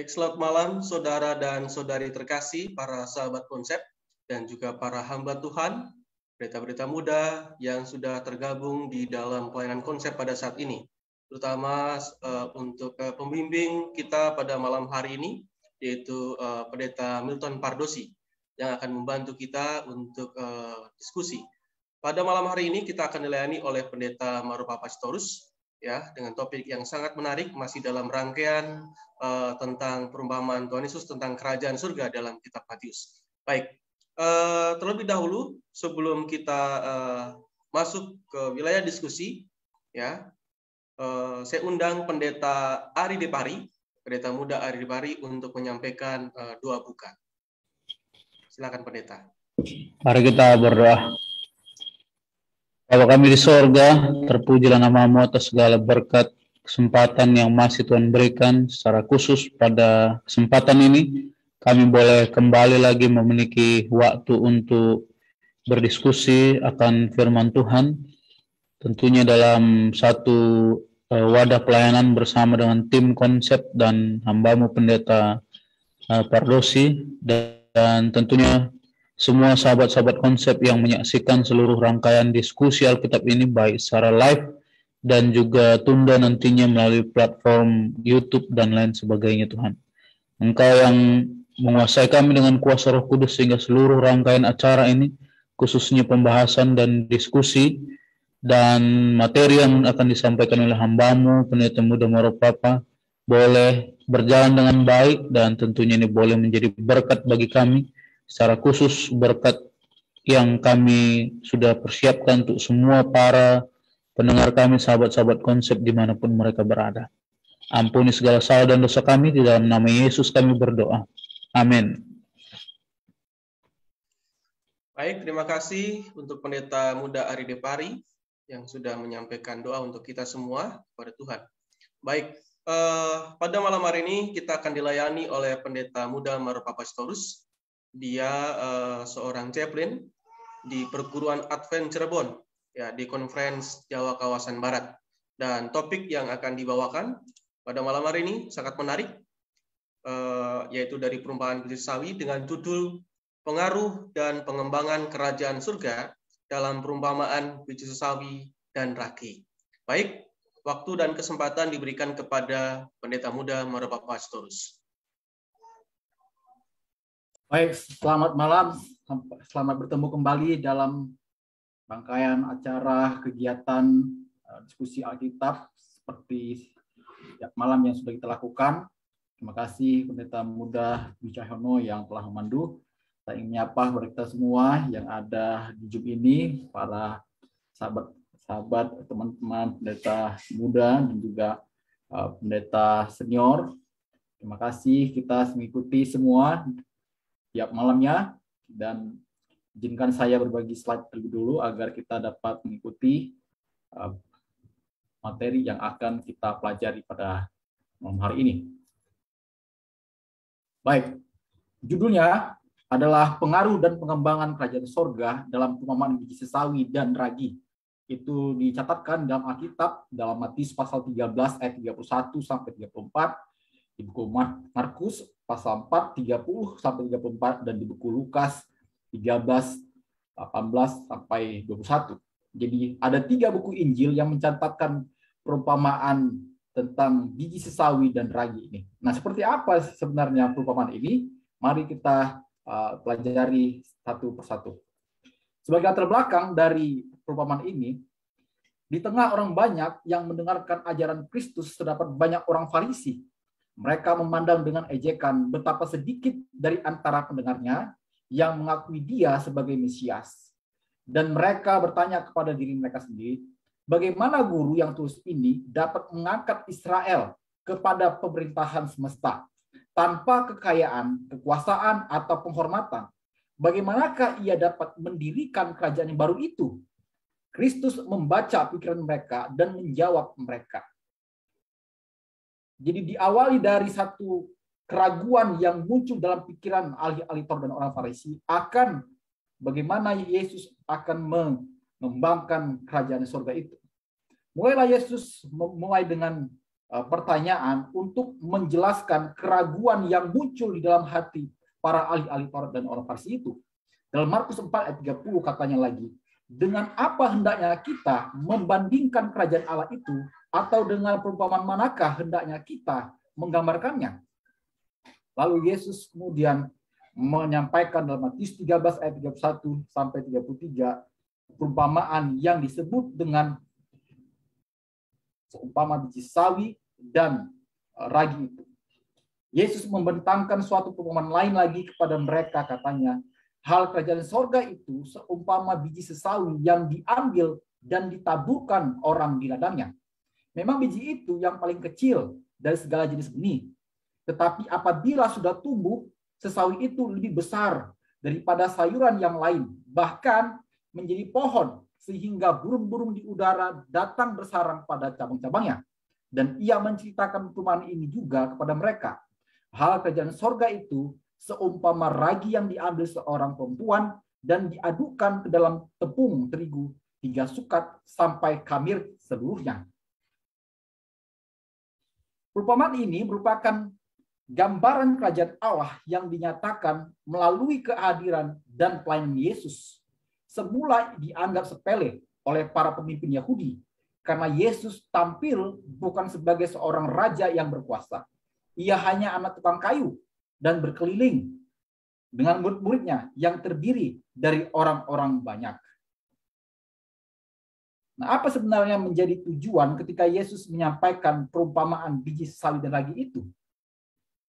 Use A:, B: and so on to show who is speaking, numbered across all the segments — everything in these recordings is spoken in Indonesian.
A: Baik, selamat malam saudara dan saudari terkasih, para sahabat konsep, dan juga para hamba Tuhan, pendeta-pendeta muda yang sudah tergabung di dalam pelayanan konsep pada saat ini. Terutama untuk pembimbing kita pada malam hari ini, yaitu Pendeta Milton Pardosi, yang akan membantu kita untuk diskusi. Pada malam hari ini kita akan dilayani oleh Pendeta Marupa Pastorus, ya, dengan topik yang sangat menarik, masih dalam rangkaian tentang perumpamaan Tuhan Yesus tentang kerajaan surga dalam kitab Matius. Baik, terlebih dahulu sebelum kita masuk ke wilayah diskusi, ya, saya undang Pendeta Ari Depari, Pendeta Muda Ari Depari untuk menyampaikan doa buka. Silakan Pendeta.
B: Mari kita berdoa. Bapa kami di sorga, terpujilah nama-Mu atas segala berkat kesempatan yang masih Tuhan berikan. Secara khusus pada kesempatan ini, kami boleh kembali lagi memiliki waktu untuk berdiskusi akan firman Tuhan. Tentunya dalam satu wadah pelayanan bersama dengan tim konsep dan hamba-Mu Pendeta Pardosi, dan tentunya semua sahabat-sahabat konsep yang menyaksikan seluruh rangkaian diskusi Alkitab ini baik secara live dan juga tunda nantinya melalui platform YouTube dan lain sebagainya. Tuhan, Engkau yang menguasai kami dengan kuasa Roh Kudus sehingga seluruh rangkaian acara ini, khususnya pembahasan dan diskusi dan materi yang akan disampaikan oleh hamba-Mu Pendeta Muda Maropapa, boleh berjalan dengan baik dan tentunya ini boleh menjadi berkat bagi kami. Secara khusus berkat yang kami sudah persiapkan untuk semua para pendengar kami, sahabat-sahabat konsep dimanapun mereka berada. Ampuni segala salah dan dosa kami, di dalam nama Yesus kami berdoa. Amin.
A: Baik, terima kasih untuk Pendeta Muda Ari Depari yang sudah menyampaikan doa untuk kita semua kepada Tuhan. Baik, pada malam hari ini kita akan dilayani oleh Pendeta Muda Marupa Pastorus. Dia seorang chaplain di perguruan Advent Cirebon, ya, di Conference Jawa Kawasan Barat. Dan topik yang akan dibawakan pada malam hari ini sangat menarik, yaitu dari perumpamaan biji sawi dengan judul Pengaruh dan Pengembangan Kerajaan Surga dalam Perumpamaan Biji Sawi dan Ragi. Baik, waktu dan kesempatan diberikan kepada Pendeta Muda Marupa Pastorus.
C: Baik, selamat malam. Selamat bertemu kembali dalam rangkaian acara kegiatan diskusi Alkitab seperti malam yang sudah kita lakukan. Terima kasih Pendeta Muda Wicahyono yang telah memandu. Saya ingin menyapa kepada kita semua yang ada di Zoom ini, para sahabat, teman-teman pendeta muda dan juga pendeta senior. Terima kasih kita mengikuti semua tiap malamnya, dan izinkan saya berbagi slide terlebih dulu agar kita dapat mengikuti materi yang akan kita pelajari pada malam hari ini. Baik, judulnya adalah Pengaruh dan Pengembangan Kerajaan Sorga dalam Perumpamaan Biji Sawi dan Ragi. Itu dicatatkan dalam Alkitab dalam Matius pasal 13 ayat 31 sampai 34, di buku Markus pasal 4, 30 sampai 34, dan di buku Lukas 13, 18 sampai 21. Jadi ada 3 buku Injil yang mencatatkan perumpamaan tentang biji sesawi dan ragi ini. Nah, seperti apa sebenarnya perumpamaan ini? Mari kita pelajari satu persatu. Sebagai latar belakang dari perumpamaan ini, di tengah orang banyak yang mendengarkan ajaran Kristus, terdapat banyak orang Farisi. Mereka memandang dengan ejekan betapa sedikit dari antara pendengarnya yang mengakui dia sebagai Mesias. Dan mereka bertanya kepada diri mereka sendiri, bagaimana guru yang tulus ini dapat mengangkat Israel kepada pemerintahan semesta tanpa kekayaan, kekuasaan, atau penghormatan? Bagaimanakah ia dapat mendirikan kerajaan yang baru itu? Kristus membaca pikiran mereka dan menjawab mereka. Jadi diawali dari satu keraguan yang muncul dalam pikiran ahli-ahli Taurat dan orang Farisi akan bagaimana Yesus akan mengembangkan kerajaan surga itu. Mulailah Yesus mulai dengan pertanyaan untuk menjelaskan keraguan yang muncul di dalam hati para ahli-ahli Taurat dan orang Farisi itu. Dalam Markus 4 ayat 30 katanya lagi, dengan apa hendaknya kita membandingkan kerajaan Allah itu, atau dengan perumpamaan manakah hendaknya kita menggambarkannya? Lalu Yesus kemudian menyampaikan dalam Matius 13 ayat 31 sampai 33 perumpamaan yang disebut dengan seumpama biji sawi dan ragi itu. Yesus membentangkan suatu perumpamaan lain lagi kepada mereka, katanya, hal kerajaan sorga itu seumpama biji sesawi yang diambil dan ditaburkan orang di ladangnya. Memang biji itu yang paling kecil dari segala jenis benih. Tetapi apabila sudah tumbuh, sesawi itu lebih besar daripada sayuran yang lain, bahkan menjadi pohon, sehingga burung-burung di udara datang bersarang pada cabang-cabangnya. Dan ia menceritakan perumpamaan ini juga kepada mereka. Hal kerajaan sorga itu seumpama ragi yang diambil seorang perempuan dan diadukkan ke dalam tepung terigu 3 sukat sampai khamir seluruhnya. Perumpamaan ini merupakan gambaran kerajaan Allah yang dinyatakan melalui kehadiran dan pelayanan Yesus. Semula dianggap sepele oleh para pemimpin Yahudi karena Yesus tampil bukan sebagai seorang raja yang berkuasa. Ia hanya anak tukang kayu dan berkeliling dengan murid-muridnya yang terdiri dari orang-orang banyak. Nah, apa sebenarnya menjadi tujuan ketika Yesus menyampaikan perumpamaan biji sawi dan ragi itu?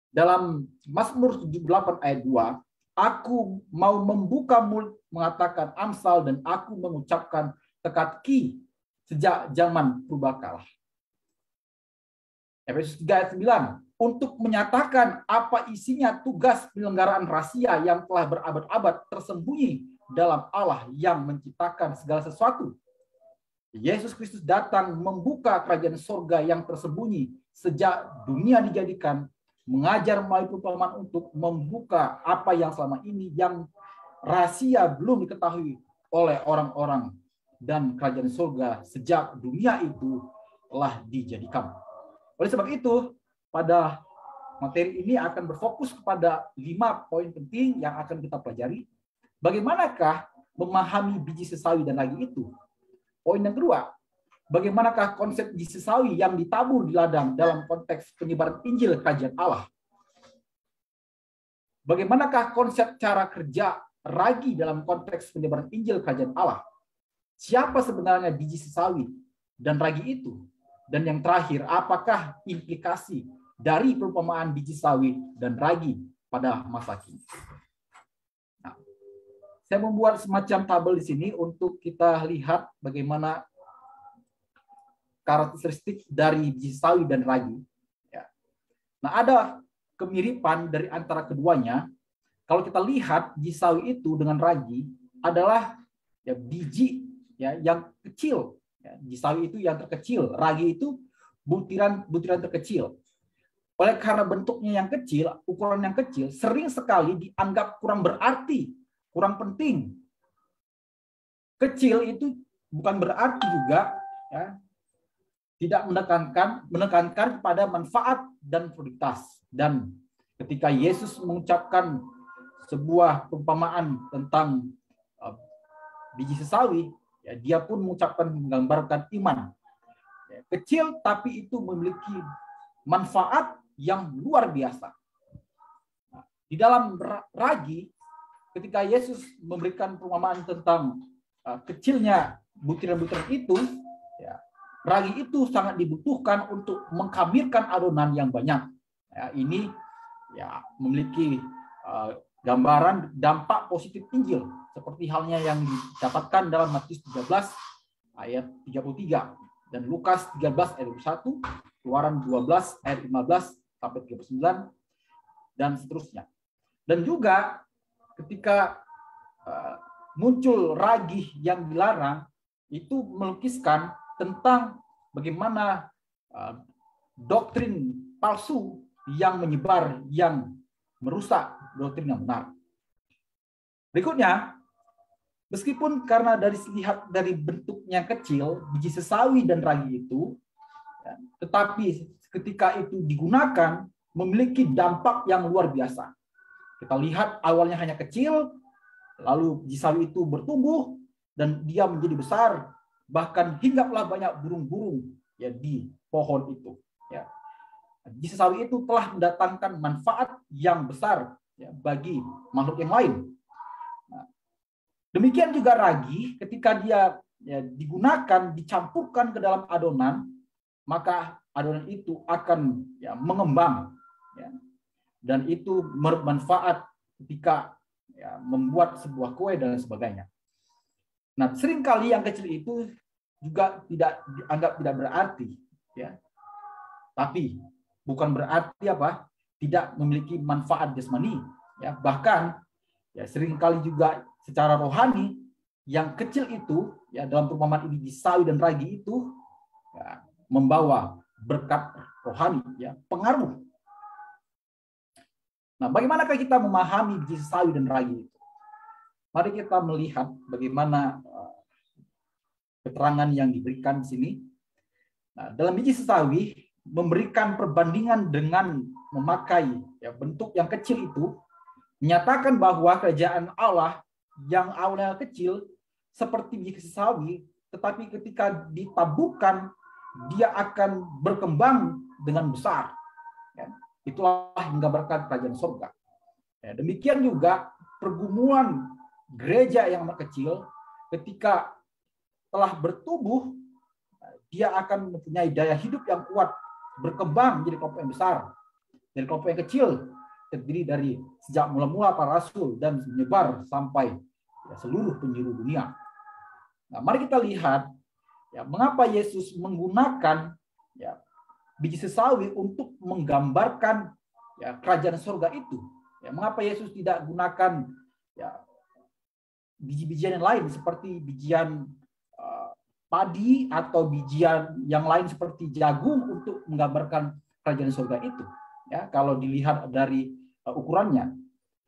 C: Dalam Mazmur 78 ayat 2, aku mau membuka mulut mengatakan Amsal dan aku mengucapkan teka-teki sejak zaman purbakala. Efesus 3 ayat 9, untuk menyatakan apa isinya tugas penyelenggaraan rahasia yang telah berabad-abad tersembunyi dalam Allah yang menciptakan segala sesuatu. Yesus Kristus datang membuka kerajaan sorga yang tersembunyi sejak dunia dijadikan, mengajar melalui perumpamaan untuk membuka apa yang selama ini yang rahasia belum diketahui oleh orang-orang, dan kerajaan surga sejak dunia itu telah dijadikan. Oleh sebab itu, pada materi ini akan berfokus kepada 5 poin penting yang akan kita pelajari. Bagaimanakah memahami biji sesawi dan ragi itu? Poin yang kedua, bagaimanakah konsep biji sesawi yang ditabur di ladang dalam konteks penyebaran Injil kerajaan Allah? Bagaimanakah konsep cara kerja ragi dalam konteks penyebaran Injil kerajaan Allah? Siapa sebenarnya biji sesawi dan ragi itu? Dan yang terakhir, apakah implikasi dari perumpamaan biji sawi dan ragi pada masa kini? Nah, saya membuat semacam tabel di sini untuk kita lihat bagaimana karakteristik dari biji sawi dan ragi. Nah, ada kemiripan dari antara keduanya. Kalau kita lihat biji sawi itu dengan ragi adalah biji yang kecil. Biji sawi itu yang terkecil, ragi itu butiran terkecil. Oleh karena bentuknya yang kecil, ukuran yang kecil, sering sekali dianggap kurang berarti, kurang penting. Kecil itu bukan berarti juga tidak menekankan pada manfaat dan prioritas. Dan ketika Yesus mengucapkan sebuah perumpamaan tentang biji sesawi, dia pun mengucapkan, menggambarkan iman. Kecil tapi itu memiliki manfaat yang luar biasa. Di dalam ragi, ketika Yesus memberikan perumpamaan tentang kecilnya butiran-butiran itu, ragi itu sangat dibutuhkan untuk mengkhamirkan adonan yang banyak. Ini memiliki gambaran dampak positif Injil, seperti halnya yang didapatkan dalam Matius 13 ayat 33 dan Lukas 13 ayat 21, Keluaran 12 ayat 15 sampai 39 dan seterusnya. Dan juga ketika muncul ragi yang dilarang, itu melukiskan tentang bagaimana doktrin palsu yang menyebar, yang merusak doktrin yang benar. Berikutnya, meskipun karena lihat dari bentuknya kecil, biji sesawi dan ragi itu, tetapi ketika itu digunakan memiliki dampak yang luar biasa. Kita lihat awalnya hanya kecil, lalu biji sawi itu bertumbuh dan dia menjadi besar, bahkan hinggaplah banyak burung-burung ya di pohon itu. Ya. Biji sawi itu telah mendatangkan manfaat yang besar ya, bagi makhluk yang lain. Nah, demikian juga ragi, ketika dia ya, digunakan, dicampurkan ke dalam adonan, maka adonan itu akan ya, mengembang, ya, dan itu bermanfaat ketika ya, membuat sebuah kue dan sebagainya. Nah, seringkali yang kecil itu juga tidak dianggap tidak berarti, ya. Tapi bukan berarti apa? Tidak memiliki manfaat jasmani, ya. Bahkan ya seringkali juga secara rohani yang kecil itu ya dalam perumpamaan ini di sawi dan ragi itu ya, membawa berkat rohani, ya, pengaruh. Nah, bagaimanakah kita memahami biji sawi dan ragi itu? Mari kita melihat bagaimana keterangan yang diberikan di sini. Nah, dalam biji sawi memberikan perbandingan dengan memakai ya, bentuk yang kecil itu, menyatakan bahwa kerajaan Allah yang awalnya kecil seperti biji sawi, tetapi ketika ditaburkan dia akan berkembang dengan besar. Ya. Itulah yang menggambarkan kerajaan surga. Ya, demikian juga pergumulan gereja yang kecil ketika telah bertumbuh, dia akan mempunyai daya hidup yang kuat, berkembang menjadi kelompok yang besar. Dari kelompok yang kecil terdiri dari sejak mula-mula para rasul dan menyebar sampai ya, seluruh penjuru dunia. Nah, mari kita lihat ya, mengapa Yesus menggunakan ya, biji sesawi untuk menggambarkan ya, kerajaan surga itu. Ya, mengapa Yesus tidak gunakan ya, biji-bijian yang lain seperti bijian padi atau bijian yang lain seperti jagung untuk menggambarkan kerajaan surga itu. Ya, kalau dilihat dari ukurannya,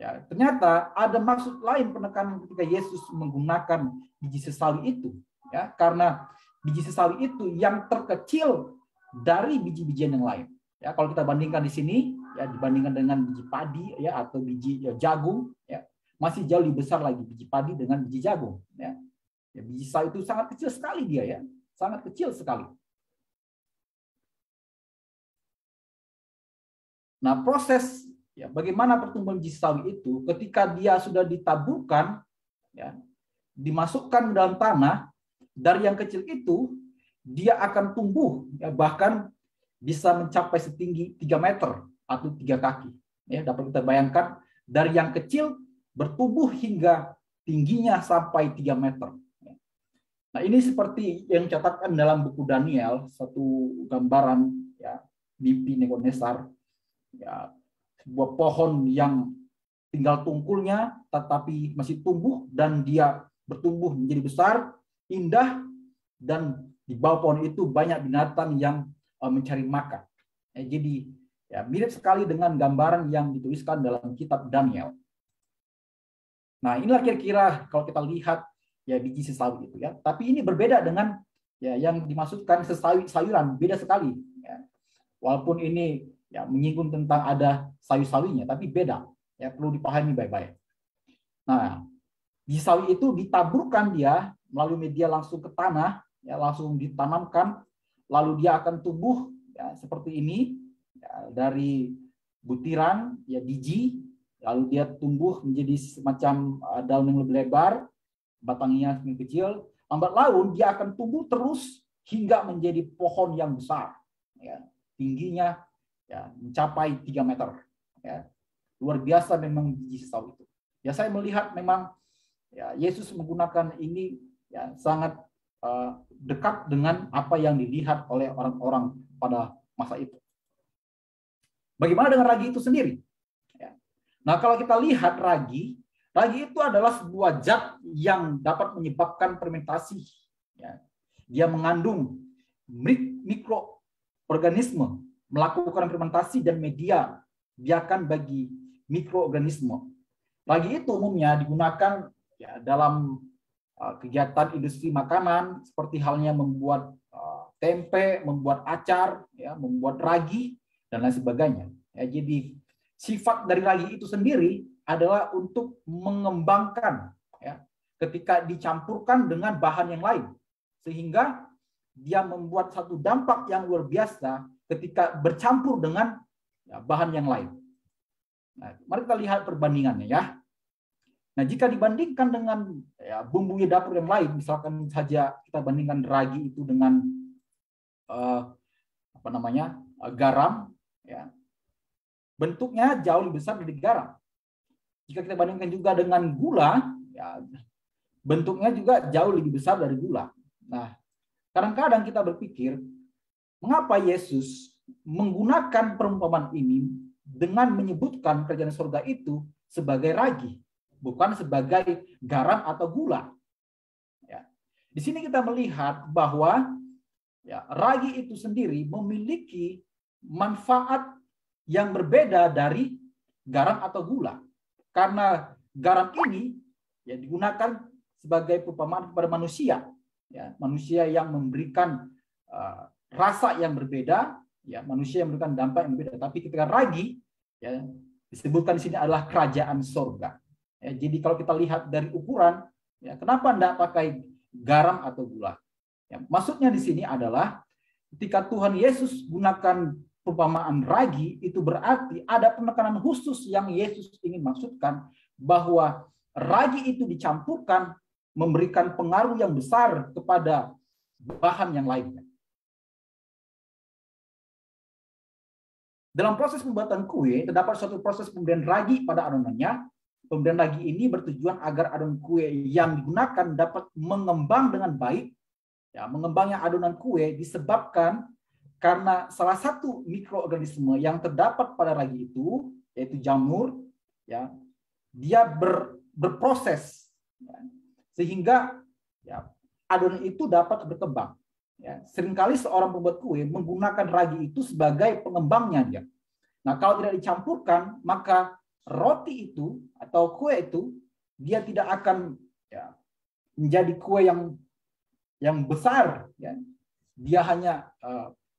C: ya, ternyata ada maksud lain penekanan ketika Yesus menggunakan biji sesawi itu. Ya, karena biji sesawi itu yang terkecil dari biji-bijian yang lain. Ya, kalau kita bandingkan di sini, ya dibandingkan dengan biji padi, ya atau biji ya, jagung, ya masih jauh lebih besar lagi biji padi dengan biji jagung. Ya, ya biji sawi itu sangat kecil sekali dia, ya sangat kecil sekali. Nah, proses ya bagaimana pertumbuhan biji sawi itu ketika dia sudah ditaburkan, ya dimasukkan ke dalam tanah, dari yang kecil itu dia akan tumbuh ya, bahkan bisa mencapai setinggi 3 meter atau 3 kaki. Ya, dapat kita bayangkan dari yang kecil bertumbuh hingga tingginya sampai 3 meter. Nah, ini seperti yang dicatatkan dalam buku Daniel, satu gambaran ya mimpi Nebukadnezar, ya sebuah pohon yang tinggal tungkulnya tetapi masih tumbuh dan dia bertumbuh menjadi besar, indah, dan di bawah pohon itu banyak binatang yang mencari makan. Jadi ya, mirip sekali dengan gambaran yang dituliskan dalam kitab Daniel. Nah, inilah kira-kira kalau kita lihat ya biji sesawi itu ya. Tapi ini berbeda dengan ya yang dimaksudkan sesawi sayuran, beda sekali. Ya. Walaupun ini ya menyinggung tentang ada sawi-sawinya, tapi beda. Ya perlu dipahami baik-baik. Nah, biji sawi itu ditaburkan dia melalui media langsung ke tanah. Ya, langsung ditanamkan, lalu dia akan tumbuh ya, seperti ini ya, dari butiran ya biji, lalu dia tumbuh menjadi semacam daun yang lebih lebar, batangnya semakin kecil, lambat laun dia akan tumbuh terus hingga menjadi pohon yang besar, ya, tingginya ya, mencapai 3 meter. Ya. Luar biasa memang biji sawi itu. Ya, saya melihat memang ya, Yesus menggunakan ini ya, sangat dekat dengan apa yang dilihat oleh orang-orang pada masa itu. Bagaimana dengan ragi itu sendiri? Ya. Nah, kalau kita lihat ragi itu adalah sebuah zat yang dapat menyebabkan fermentasi. Ya. Dia mengandung mikroorganisme, melakukan fermentasi dan media biakan bagi mikroorganisme. Ragi itu umumnya digunakan ya, dalam kegiatan industri makanan seperti halnya membuat tempe, membuat acar, ya, membuat ragi dan lain sebagainya. Ya, jadi sifat dari ragi itu sendiri adalah untuk mengembangkan, ya, ketika dicampurkan dengan bahan yang lain, sehingga dia membuat satu dampak yang luar biasa ketika bercampur dengan, ya, bahan yang lain. Nah, mari kita lihat perbandingannya, ya. Nah, jika dibandingkan dengan, ya, bumbu dapur yang lain, misalkan saja kita bandingkan ragi itu dengan garam, ya, bentuknya jauh lebih besar dari garam. Jika kita bandingkan juga dengan gula, ya, bentuknya juga jauh lebih besar dari gula. Nah, kadang-kadang kita berpikir, mengapa Yesus menggunakan perumpamaan ini dengan menyebutkan kerajaan surga itu sebagai ragi, bukan sebagai garam atau gula. Ya. Di sini kita melihat bahwa, ya, ragi itu sendiri memiliki manfaat yang berbeda dari garam atau gula. Karena garam ini, ya, digunakan sebagai perumpamaan kepada manusia, ya, manusia yang memberikan rasa yang berbeda, ya, manusia yang memberikan dampak yang berbeda. Tapi ketika ragi, ya, disebutkan di sini adalah kerajaan sorga. Ya, jadi kalau kita lihat dari ukuran, ya, kenapa tidak pakai garam atau gula? Ya, maksudnya di sini adalah ketika Tuhan Yesus gunakan perumpamaan ragi, itu berarti ada penekanan khusus yang Yesus ingin maksudkan, bahwa ragi itu dicampurkan memberikan pengaruh yang besar kepada bahan yang lainnya. Dalam proses pembuatan kue, terdapat suatu proses pemberian ragi pada adonannya. Pemberian ragi ini bertujuan agar adonan kue yang digunakan dapat mengembang dengan baik. Ya, mengembangnya adonan kue disebabkan karena salah satu mikroorganisme yang terdapat pada ragi itu, yaitu jamur, ya, dia berproses, ya, sehingga, ya, adonan itu dapat berkembang. Ya, seringkali seorang pembuat kue menggunakan ragi itu sebagai pengembangnya dia. Nah, kalau tidak dicampurkan, maka roti itu atau kue itu dia tidak akan, ya, menjadi kue yang besar. Ya. Dia hanya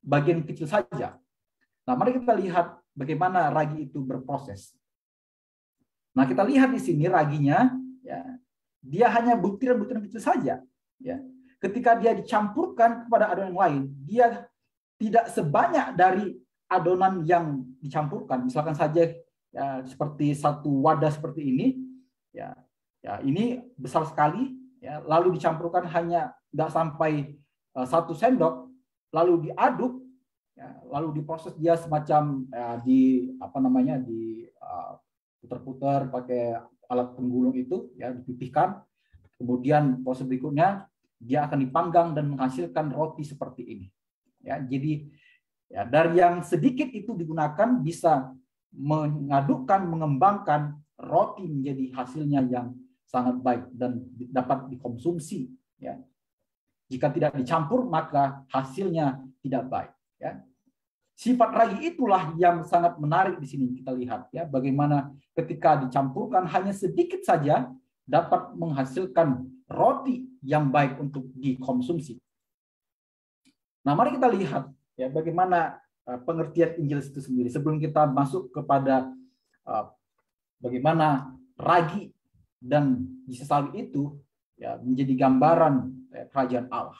C: bagian kecil saja. Nah, mari kita lihat bagaimana ragi itu berproses. Nah, kita lihat di sini raginya, ya, dia hanya butiran-butiran kecil saja. Ya. Ketika dia dicampurkan kepada adonan yang lain, dia tidak sebanyak dari adonan yang dicampurkan. Misalkan saja, ya, seperti satu wadah seperti ini, ya, ya, ini besar sekali, ya, lalu dicampurkan hanya tidak sampai 1 sendok, lalu diaduk, ya, lalu diproses dia semacam, ya, putar-putar pakai alat penggulung itu, ya, dipipihkan. Kemudian proses berikutnya dia akan dipanggang dan menghasilkan roti seperti ini. Ya, jadi, ya, dari yang sedikit itu digunakan bisa mengembangkan roti menjadi hasilnya yang sangat baik dan dapat dikonsumsi. Ya. Jika tidak dicampur, maka hasilnya tidak baik. Ya. Sifat ragi itulah yang sangat menarik di sini kita lihat, ya, bagaimana ketika dicampurkan hanya sedikit saja dapat menghasilkan roti yang baik untuk dikonsumsi. Nah, mari kita lihat, ya, bagaimana pengertian Injil itu sendiri sebelum kita masuk kepada bagaimana ragi dan biji sawi itu, ya, menjadi gambaran kerajaan Allah.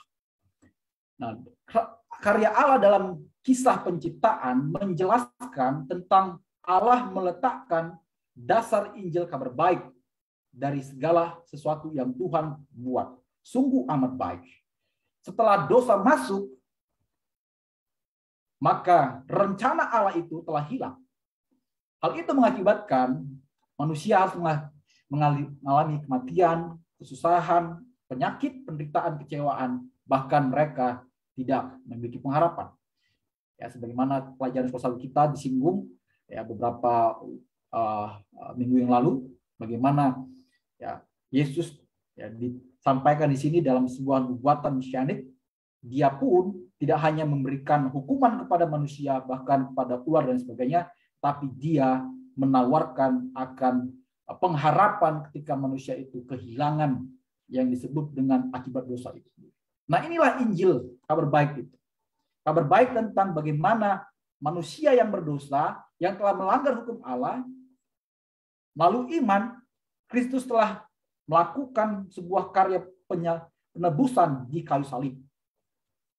C: Nah, karya Allah dalam kisah penciptaan menjelaskan tentang Allah meletakkan dasar Injil kabar baik dari segala sesuatu yang Tuhan buat. Sungguh amat baik. Setelah dosa masuk, maka rencana Allah itu telah hilang. Hal itu mengakibatkan manusia harus mengalami kematian, kesusahan, penyakit, penderitaan, kecewaan, bahkan mereka tidak memiliki pengharapan. Ya, sebagaimana pelajaran sosial kita disinggung, ya, beberapa minggu yang lalu, bagaimana, ya, Yesus, ya, disampaikan di sini dalam sebuah nubuatan mesianik, dia pun tidak hanya memberikan hukuman kepada manusia, bahkan kepada ular dan sebagainya, tapi dia menawarkan akan pengharapan ketika manusia itu kehilangan, yang disebut dengan akibat dosa itu. Nah, inilah Injil, kabar baik itu. Kabar baik tentang bagaimana manusia yang berdosa, yang telah melanggar hukum Allah, melalui iman, Kristus telah melakukan sebuah karya penebusan di kayu salib.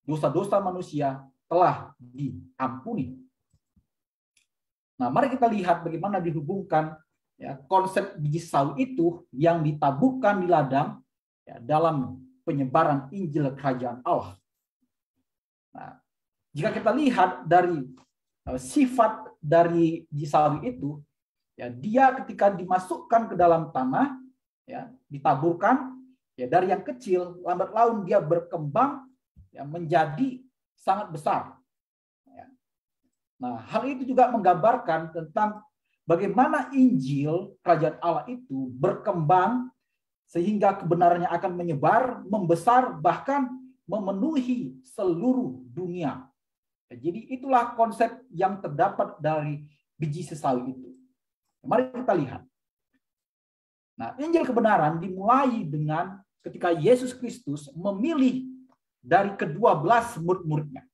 C: Dosa-dosa manusia telah diampuni. Nah, mari kita lihat bagaimana dihubungkan ya, konsep biji sawi itu yang ditaburkan di ladang ya, dalam penyebaran Injil Kerajaan Allah. Nah, jika kita lihat dari sifat dari biji sawi itu, ya, dia ketika dimasukkan ke dalam tanah, ya, ditaburkan, ya, dari yang kecil, lambat laun dia berkembang ya, menjadi sangat besar. Nah, hal itu juga menggambarkan tentang bagaimana Injil Kerajaan Allah itu berkembang sehingga kebenarannya akan menyebar, membesar, bahkan memenuhi seluruh dunia. Jadi itulah konsep yang terdapat dari biji sesawi itu. Mari kita lihat. Nah, Injil kebenaran dimulai dengan ketika Yesus Kristus memilih dari ke-12 murid-muridnya.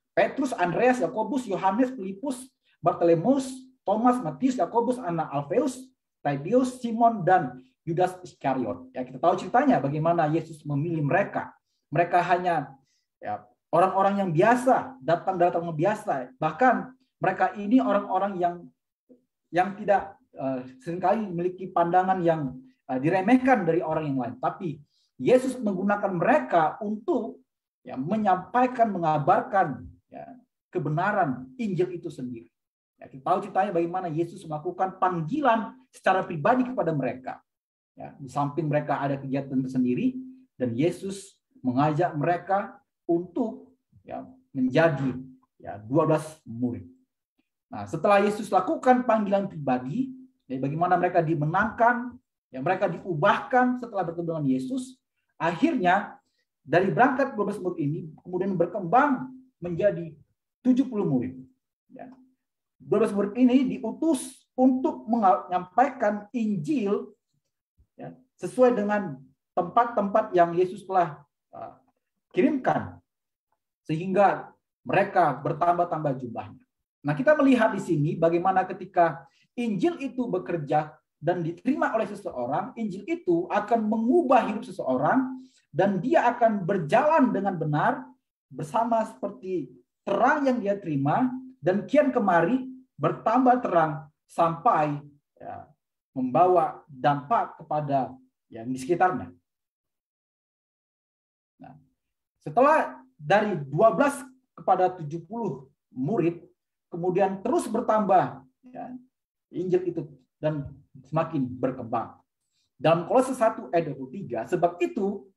C: Petrus, Andreas, Yakobus, Yohanes, Filipus, Bartolomeus, Thomas, Matius, Yakobus, anak Alfeus, Tadeus, Simon, dan Yudas Iskariot. Ya, kita tahu ceritanya bagaimana Yesus memilih mereka. Mereka hanya ya, orang-orang yang biasa, datang biasa. Bahkan mereka ini orang-orang yang tidak seringkali memiliki pandangan yang diremehkan dari orang yang lain. Tapi Yesus menggunakan mereka untuk ya, menyampaikan, mengabarkan ya, kebenaran Injil itu sendiri. Ya, kita tahu ceritanya bagaimana Yesus melakukan panggilan secara pribadi kepada mereka. Ya, di samping mereka ada kegiatan tersendiri, dan Yesus mengajak mereka untuk ya, menjadi ya, 12 murid. Nah, setelah Yesus lakukan panggilan pribadi, ya, bagaimana mereka dimenangkan, ya, mereka diubahkan setelah bertemu dengan Yesus, akhirnya dari berangkat 12 murid ini kemudian berkembang menjadi 70 murid. Ya. 12 murid ini diutus untuk menyampaikan Injil ya, sesuai dengan tempat-tempat yang Yesus telah kirimkan, sehingga mereka bertambah-tambah jumlahnya. Nah, kita melihat di sini bagaimana ketika Injil itu bekerja dan diterima oleh seseorang, Injil itu akan mengubah hidup seseorang, dan dia akan berjalan dengan benar bersama seperti terang yang dia terima, dan kian kemari bertambah terang sampai ya, membawa dampak kepada yang di sekitarnya. Nah, setelah dari 12 kepada 70 murid, kemudian terus bertambah ya, Injil itu dan semakin berkembang. Dalam Kolose 1 ayat 23, sebab itu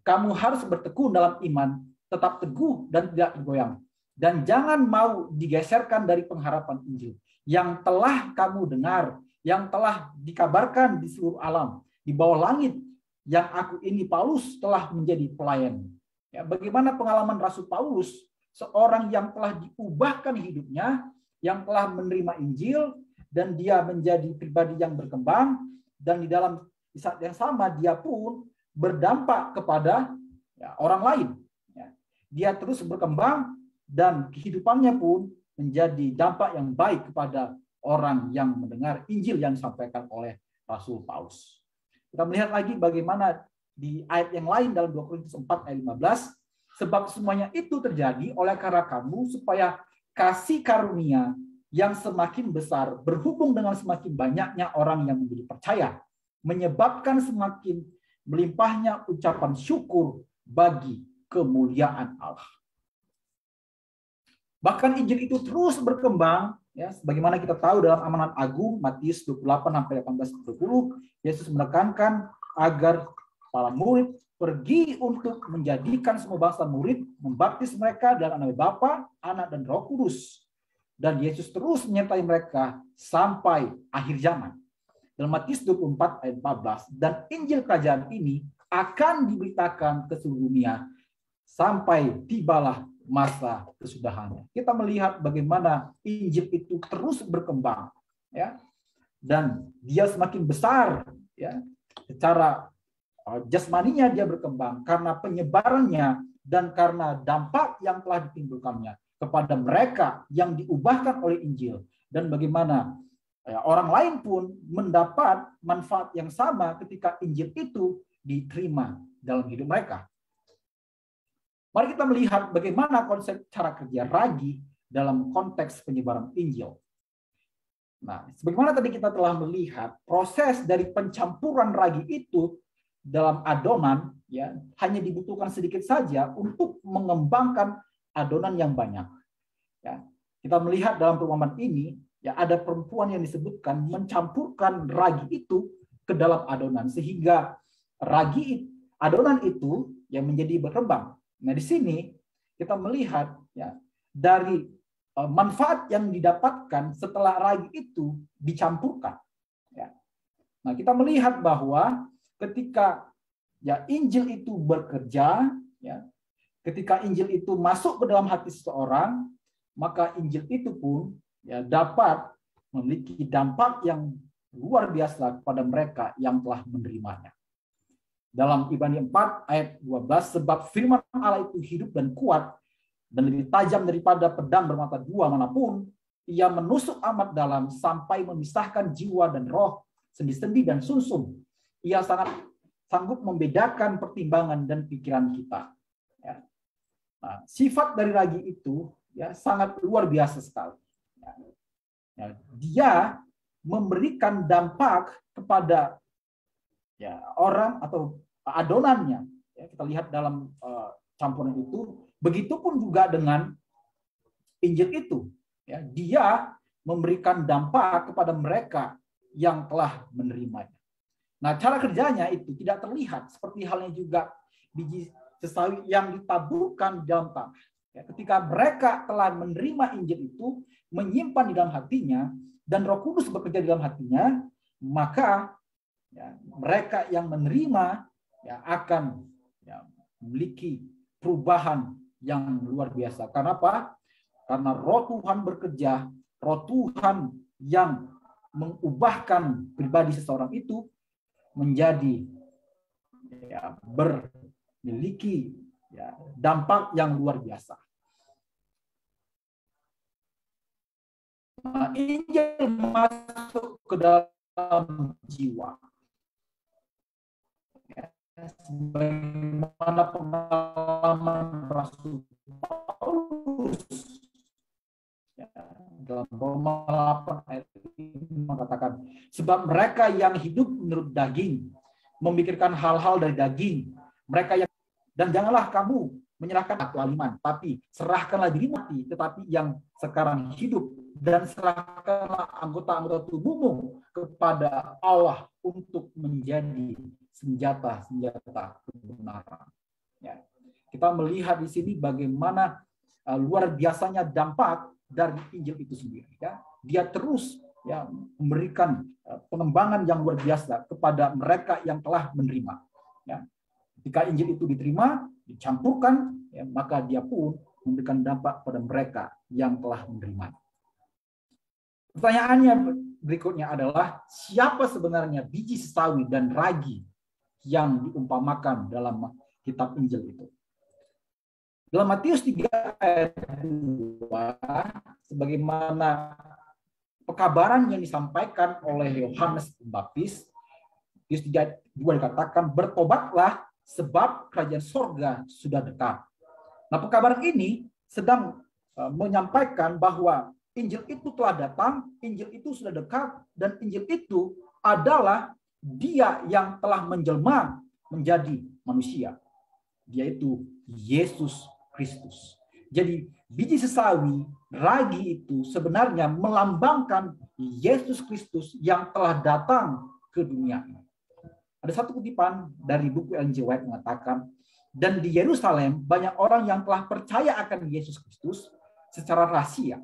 C: kamu harus bertekun dalam iman, tetap teguh dan tidak bergoyang. Dan jangan mau digeserkan dari pengharapan Injil yang telah kamu dengar, yang telah dikabarkan di seluruh alam, di bawah langit, yang aku ini Paulus telah menjadi pelayan. Ya, bagaimana pengalaman Rasul Paulus, seorang yang telah diubahkan hidupnya, yang telah menerima Injil, dan dia menjadi pribadi yang berkembang, dan di dalam saat yang sama dia pun berdampak kepada ya, orang lain. Ya. Dia terus berkembang dan kehidupannya pun menjadi dampak yang baik kepada orang yang mendengar Injil yang disampaikan oleh Rasul Paulus. Kita melihat lagi bagaimana di ayat yang lain dalam 2 Korintus 4 ayat 15, sebab semuanya itu terjadi oleh karena kamu, supaya kasih karunia yang semakin besar berhubung dengan semakin banyaknya orang yang menjadi percaya, menyebabkan semakin melimpahnya ucapan syukur bagi kemuliaan Allah. Bahkan Injil itu terus berkembang, ya, sebagaimana kita tahu dalam Amanat Agung Matius 28-18-20, Yesus menekankan agar para murid pergi untuk menjadikan semua bangsa murid, membaptis mereka dalam nama Bapa, Anak, dan Roh Kudus. Dan Yesus terus menyertai mereka sampai akhir zaman. Dalam Matius 24 ayat 14, dan Injil Kerajaan ini akan diberitakan ke seluruh dunia sampai tibalah masa kesudahannya. Kita melihat bagaimana Injil itu terus berkembang, ya, dan dia semakin besar, ya, secara jasmaninya dia berkembang, karena penyebarannya, dan karena dampak yang telah ditimbulkannya kepada mereka yang diubahkan oleh Injil, dan bagaimana orang lain pun mendapat manfaat yang sama ketika Injil itu diterima dalam hidup mereka. Mari kita melihat bagaimana konsep cara kerja ragi dalam konteks penyebaran Injil. Nah, sebagaimana tadi kita telah melihat, proses dari pencampuran ragi itu dalam adonan ya hanya dibutuhkan sedikit saja untuk mengembangkan adonan yang banyak. Ya, kita melihat dalam perumpamaan ini ya ada perempuan yang disebutkan mencampurkan ragi itu ke dalam adonan sehingga adonan itu yang menjadi berkembang. Nah, di sini kita melihat ya dari manfaat yang didapatkan setelah ragi itu dicampurkan. Ya. Nah, kita melihat bahwa ketika ya Injil itu bekerja, ya, ketika Injil itu masuk ke dalam hati seseorang, maka Injil itu pun ya dapat memiliki dampak yang luar biasa kepada mereka yang telah menerimanya. Dalam Ibrani 4 ayat 12, sebab firman Allah itu hidup dan kuat dan lebih tajam daripada pedang bermata dua manapun, ia menusuk amat dalam sampai memisahkan jiwa dan roh, sendi-sendi dan sumsum. Ia sanggup membedakan pertimbangan dan pikiran kita. Ya. Nah, sifat dari ragi itu ya sangat luar biasa sekali. Ya, dia memberikan dampak kepada ya orang atau adonannya. Ya, kita lihat dalam campuran itu. Begitupun juga dengan Injil itu. Ya, dia memberikan dampak kepada mereka yang telah menerimanya. Nah, cara kerjanya itu tidak terlihat seperti halnya juga biji sesawi yang ditaburkan di dalam tanah. Ya, ketika mereka telah menerima Injil itu, menyimpan di dalam hatinya, dan Roh Kudus bekerja di dalam hatinya, maka ya, mereka yang menerima ya, akan ya, memiliki perubahan yang luar biasa. Karena apa? Karena Roh Tuhan bekerja, Roh Tuhan yang mengubahkan pribadi seseorang itu menjadi ya, memiliki ya, dampak yang luar biasa. Nah, Injil masuk ke dalam jiwa. Ya, sebagaimana pengalaman Rasul Paulus ya, dalam Roma 8 ayat 5 mengatakan, sebab mereka yang hidup menurut daging memikirkan hal-hal dari daging, mereka yang dan janganlah kamu menyerahkan kealiman, tapi serahkanlah dirimu mati, tetapi yang sekarang hidup, dan serahkanlah anggota-anggota tubuhmu kepada Allah untuk menjadi senjata-senjata kebenaran. Ya. Kita melihat di sini bagaimana luar biasanya dampak dari Injil itu sendiri. Ya. Dia terus ya, memberikan pengembangan yang luar biasa kepada mereka yang telah menerima. Ya. Ketika Injil itu diterima, dicampurkan, ya, maka dia pun memberikan dampak pada mereka yang telah menerima. Pertanyaannya berikutnya adalah, siapa sebenarnya biji sesawi dan ragi yang diumpamakan dalam kitab Injil itu? Dalam Matius 3 ayat 2, sebagaimana pekabaran yang disampaikan oleh Yohanes Pembaptis, Matius 3 ayat 2 dikatakan, bertobatlah sebab kerajaan sorga sudah dekat. Nah, pekabaran ini sedang menyampaikan bahwa Injil itu telah datang, Injil itu sudah dekat, dan Injil itu adalah Dia yang telah menjelma menjadi manusia. Dia itu Yesus Kristus. Jadi biji sesawi, ragi itu sebenarnya melambangkan Yesus Kristus yang telah datang ke dunia ini. Ada satu kutipan dari buku Ellen G. White mengatakan, dan di Yerusalem banyak orang yang telah percaya akan Yesus Kristus secara rahasia.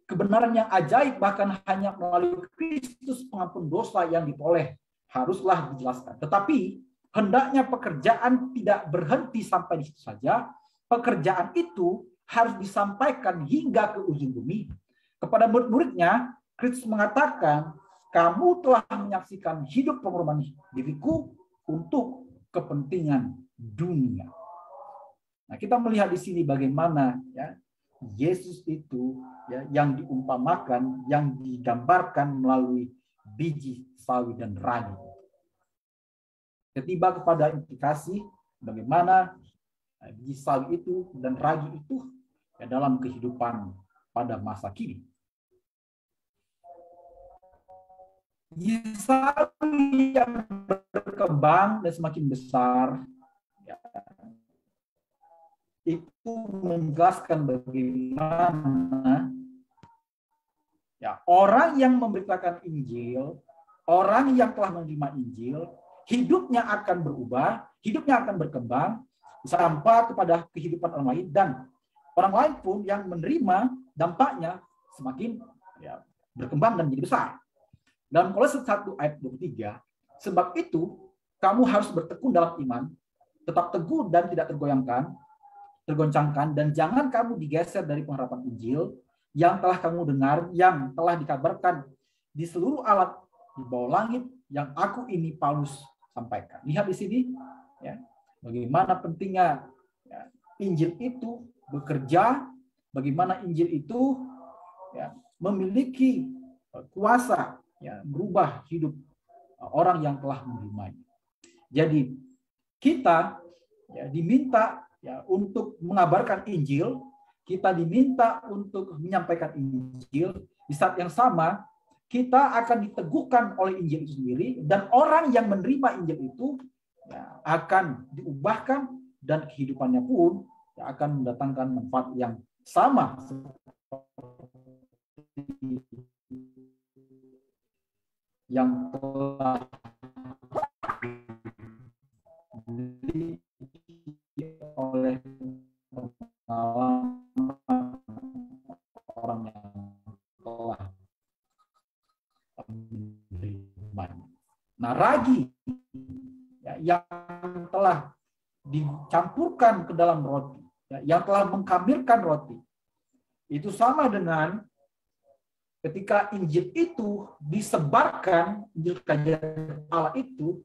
C: Kebenaran yang ajaib bahkan hanya melalui Kristus pengampun dosa yang diperoleh haruslah dijelaskan. Tetapi hendaknya pekerjaan tidak berhenti sampai di situ saja. Pekerjaan itu harus disampaikan hingga ke ujung bumi. Kepada murid-muridnya, Kristus mengatakan, kamu telah menyaksikan hidup pengorbanan diriku untuk kepentingan dunia. Nah, kita melihat di sini bagaimana ya Yesus itu ya yang diumpamakan, yang digambarkan melalui biji sawi dan ragi. Ketiba kepada implikasi bagaimana biji sawi itu dan ragi itu ya dalam kehidupan pada masa kini. Biji sawi yang berkembang dan semakin besar ya, itu menjelaskan bagaimana ya orang yang memberitakan Injil, orang yang telah menerima Injil, hidupnya akan berubah, hidupnya akan berkembang sampai kepada kehidupan orang lain, dan orang lain pun yang menerima dampaknya semakin ya, berkembang dan menjadi besar. Dalam Kolose 1 ayat 23, sebab itu kamu harus bertekun dalam iman, tetap teguh dan tidak tergoncangkan, dan jangan kamu digeser dari pengharapan Injil yang telah kamu dengar, yang telah dikabarkan di seluruh alat di bawah langit, yang aku ini Paulus sampaikan. Lihat di sini ya, bagaimana pentingnya ya, Injil itu bekerja, bagaimana Injil itu ya, memiliki kuasa ya, merubah hidup orang yang telah menerimanya. Jadi kita ya, diminta ya, untuk mengabarkan Injil, kita diminta untuk menyampaikan Injil. Di saat yang sama, kita akan diteguhkan oleh Injil itu sendiri, dan orang yang menerima Injil itu ya, akan diubahkan, dan kehidupannya pun ya, akan mendatangkan manfaat yang sama seperti yang telah oleh pengalaman orang yang telah menerima. Nah, ragi ya, yang telah dicampurkan ke dalam roti, ya, yang telah mengkamilkan roti, itu sama dengan ketika Injil itu disebarkan, Injil kerajaan Allah itu,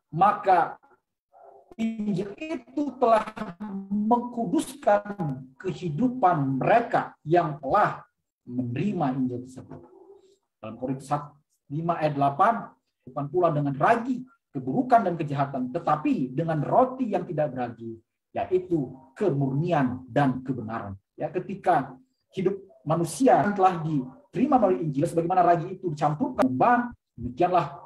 C: maka Injil itu telah mengkuduskan kehidupan mereka yang telah menerima Injil tersebut. Dalam Korintus 5 ayat 8, bukan pula dengan ragi, keburukan dan kejahatan, tetapi dengan roti yang tidak beragi, yaitu kemurnian dan kebenaran. Ya, ketika hidup manusia telah diterima melalui Injil, sebagaimana ragi itu dicampurkan kembang, demikianlah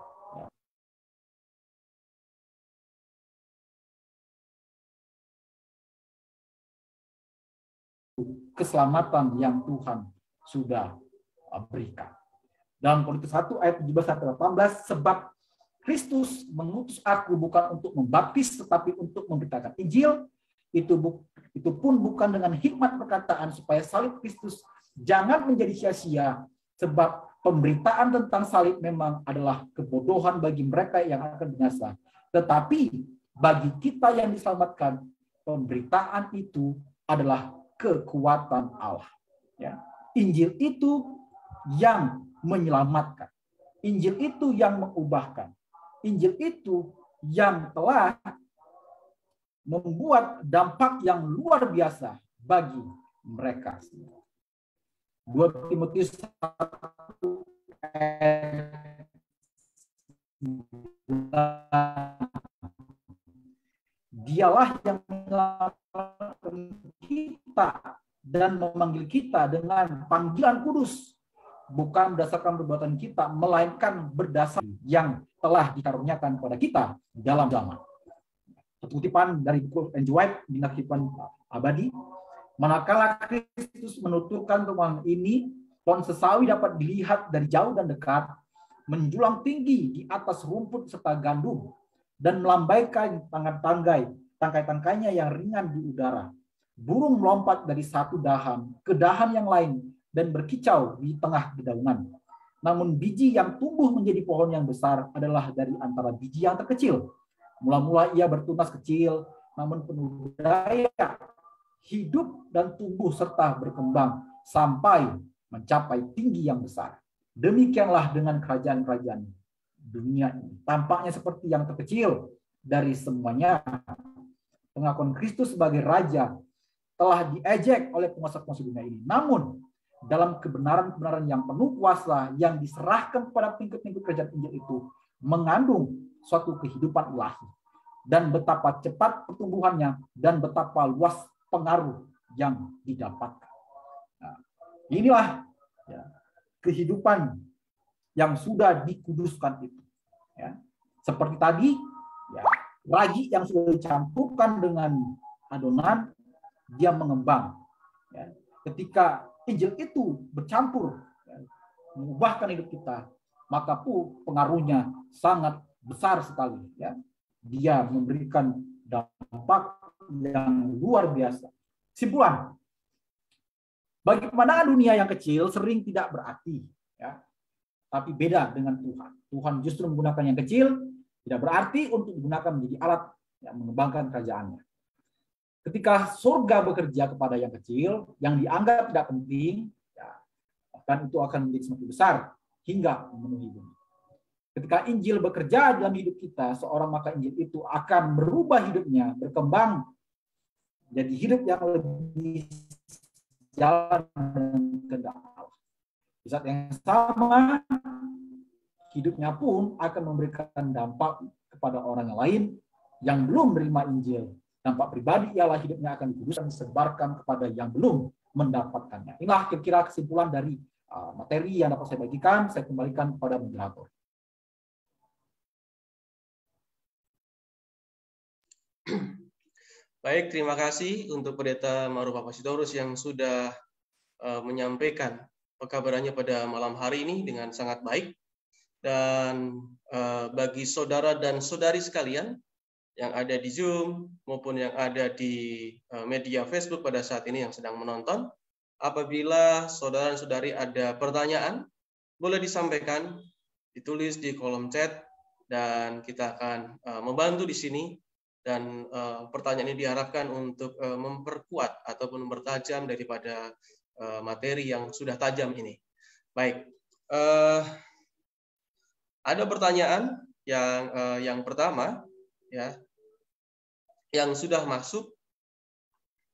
C: keselamatan yang Tuhan sudah berikan. Dalam Korintus 1 ayat 17-18, sebab Kristus mengutus aku bukan untuk membaptis, tetapi untuk memberitakan Injil, itu pun bukan dengan hikmat perkataan, supaya salib Kristus jangan menjadi sia-sia, sebab pemberitaan tentang salib memang adalah kebodohan bagi mereka yang akan binasa. Tetapi bagi kita yang diselamatkan, pemberitaan itu adalah kekuatan Allah. Ya. Injil itu yang menyelamatkan. Injil itu yang mengubahkan. Injil itu yang telah membuat dampak yang luar biasa bagi mereka. 2 Timotius 1 Dialah yang menyelamatkan kita dan memanggil kita dengan panggilan kudus, bukan berdasarkan perbuatan kita, melainkan berdasarkan yang telah dikaruniakan kepada kita dalam zaman. Kutipan dari buku N.G. White, Bina Kehidupan Abadi, manakala Kristus menuturkan firman ini, pohon sesawi dapat dilihat dari jauh dan dekat, menjulang tinggi di atas rumput serta gandum, dan melambaikan tangkai-tangkainya yang ringan di udara. Burung melompat dari satu dahan ke dahan yang lain dan berkicau di tengah dedaunan. Namun biji yang tumbuh menjadi pohon yang besar adalah dari antara biji yang terkecil. Mula-mula ia bertunas kecil, namun penuh daya, hidup dan tumbuh serta berkembang sampai mencapai tinggi yang besar. Demikianlah dengan kerajaan-kerajaan dunia ini. Tampaknya seperti yang terkecil, dari semuanya. Pengakuan Kristus sebagai Raja telah diejek oleh penguasa-penguasa dunia ini. Namun, dalam kebenaran-kebenaran yang penuh kuasa yang diserahkan kepada pengikut-pengikut kerajaan Injil itu mengandung suatu kehidupan ilahi. Dan betapa cepat pertumbuhannya dan betapa luas pengaruh yang didapatkan. Nah, inilah ya, kehidupan yang sudah dikuduskan itu. Ya. Seperti tadi, ya, ragi yang sudah dicampurkan dengan adonan, dia mengembang. Ya. Ketika Injil itu bercampur, ya, mengubahkan hidup kita, maka pengaruhnya sangat besar sekali. Ya. Dia memberikan dampak yang luar biasa. Simpulan, bagi pemandangan dunia yang kecil sering tidak berarti, ya, tapi beda dengan Tuhan. Tuhan justru menggunakan yang kecil, tidak berarti untuk digunakan menjadi alat yang mengembangkan kerajaannya. Ketika surga bekerja kepada yang kecil, yang dianggap tidak penting, ya, bahkan itu akan menjadi semakin besar hingga memenuhi bumi. Ketika Injil bekerja dalam hidup kita, seorang maka Injil itu akan merubah hidupnya, berkembang jadi hidup yang lebih jalan dengan kehendak Allah. Di saat yang sama, hidupnya pun akan memberikan dampak kepada orang lain yang belum menerima Injil. Dampak pribadi ialah hidupnya akan dikuduskan, disebarkan kepada yang belum mendapatkannya. Inilah kira-kira kesimpulan dari materi yang dapat saya bagikan. Saya kembalikan kepada moderator.
A: Baik, terima kasih untuk Pendeta Ma'ruf Apasitorus yang sudah menyampaikan pekabarannya pada malam hari ini dengan sangat baik. Dan bagi saudara dan saudari sekalian yang ada di Zoom maupun yang ada di media Facebook pada saat ini yang sedang menonton, apabila saudara dan saudari ada pertanyaan, boleh disampaikan, ditulis di kolom chat, dan kita akan membantu di sini. Dan pertanyaan ini diharapkan untuk memperkuat ataupun mempertajam daripada materi yang sudah tajam ini. Baik, ada pertanyaan yang pertama, ya, yang sudah masuk,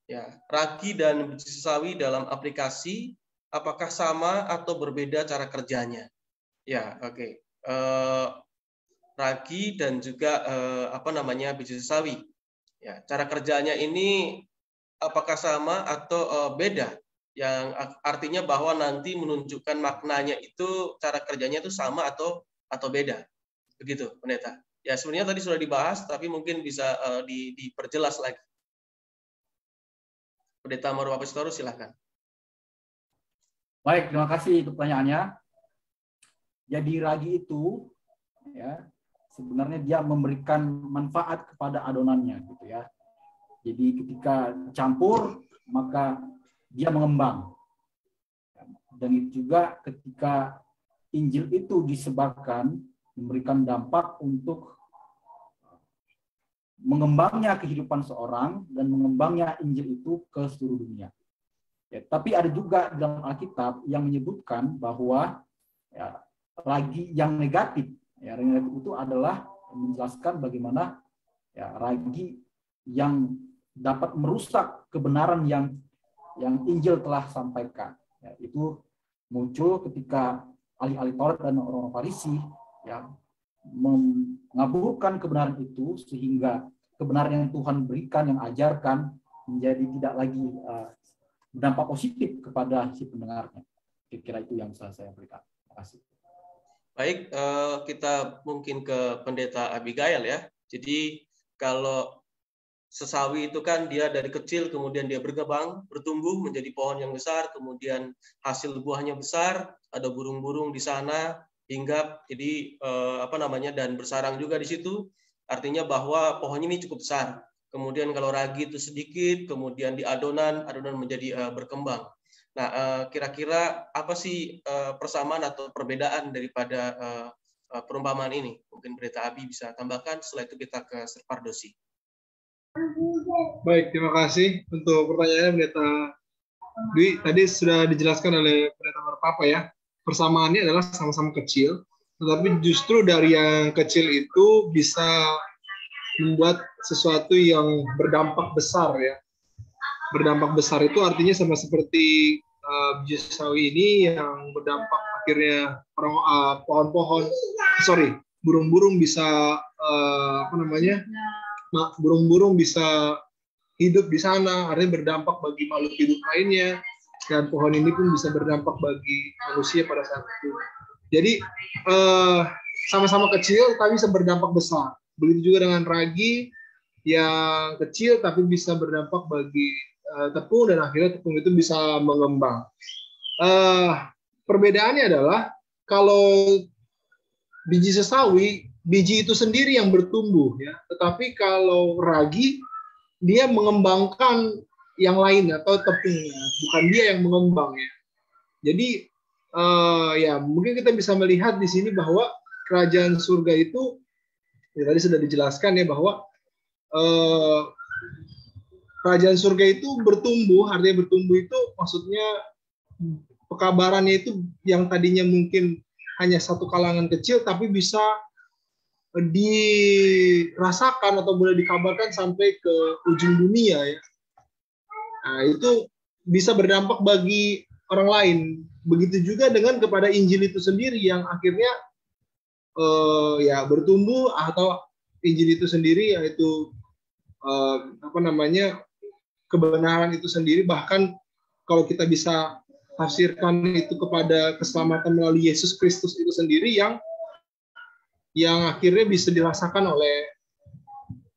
A: ya, ragi dan biji sawi dalam aplikasi, apakah sama atau berbeda cara kerjanya? Ya, oke. Ragi dan juga biji sawi. Ya, cara kerjanya ini apakah sama atau beda? Yang artinya bahwa nanti menunjukkan maknanya itu cara kerjanya itu sama atau beda. Begitu, Pendeta. Ya, sebenarnya tadi sudah dibahas, tapi mungkin bisa diperjelas lagi. Pendeta Ma'ruf Apasitorus, silakan.
C: Baik, terima kasih untuk pertanyaannya. Jadi ragi itu, ya, sebenarnya dia memberikan manfaat kepada adonannya, gitu ya. Jadi ketika campur, maka dia mengembang. Dan itu juga ketika Injil itu disebarkan, memberikan dampak untuk mengembangnya kehidupan seorang dan mengembangnya Injil itu ke seluruh dunia. Ya, tapi ada juga dalam Alkitab yang menyebutkan bahwa ya, ragi yang negatif, ya, ragi negatif itu adalah menjelaskan bagaimana ya, ragi yang dapat merusak kebenaran yang Injil telah sampaikan. Ya, itu muncul ketika ahli-ahli Taurat dan orang-orang Farisi ya, mengaburkan kebenaran itu sehingga kebenaran yang Tuhan berikan, yang ajarkan menjadi tidak lagi berdampak positif kepada si pendengarnya. Kira-kira itu yang saya berikan. Terima kasih.
A: Baik, kita mungkin ke Pendeta Abigail ya. Jadi kalau sesawi itu kan dia dari kecil kemudian dia berkembang, bertumbuh menjadi pohon yang besar, kemudian hasil buahnya besar, ada burung-burung di sana hingga jadi dan bersarang juga di situ. Artinya bahwa pohon ini cukup besar. Kemudian kalau ragi itu sedikit, kemudian di adonan menjadi berkembang. Nah, kira-kira apa sih persamaan atau perbedaan daripada perumpamaan ini? Mungkin Pendeta Abi bisa tambahkan, setelah itu kita ke Serpardosi.
D: Baik, terima kasih untuk pertanyaannya Pendeta Dwi. Tadi sudah dijelaskan oleh Pendeta Marpapa ya. Persamaannya adalah sama-sama kecil, tetapi justru dari yang kecil itu bisa membuat sesuatu yang berdampak besar ya. Berdampak besar itu artinya sama seperti biji sawi ini yang berdampak akhirnya pohon-pohon, burung-burung bisa burung-burung bisa hidup di sana, artinya berdampak bagi makhluk hidup lainnya, dan pohon ini pun bisa berdampak bagi manusia pada saat itu. Jadi sama-sama kecil tapi bisa berdampak besar. Begitu juga dengan ragi yang kecil tapi bisa berdampak bagi tepung, dan akhirnya tepung itu bisa mengembang. Perbedaannya adalah kalau biji sesawi, biji itu sendiri yang bertumbuh ya, tetapi kalau ragi dia mengembangkan yang lain atau tepungnya, bukan dia yang mengembang ya. Jadi ya mungkin kita bisa melihat di sini bahwa kerajaan surga itu ya, tadi sudah dijelaskan ya bahwa kerajaan surga itu bertumbuh. Artinya bertumbuh itu maksudnya pekabarannya itu yang tadinya mungkin hanya satu kalangan kecil tapi bisa dirasakan atau boleh dikabarkan sampai ke ujung dunia ya. Nah, itu bisa berdampak bagi orang lain. Begitu juga dengan kepada Injil itu sendiri yang akhirnya ya bertumbuh, atau Injil itu sendiri yaitu kebenaran itu sendiri, bahkan kalau kita bisa tafsirkan itu kepada keselamatan melalui Yesus Kristus itu sendiri yang akhirnya bisa dirasakan oleh,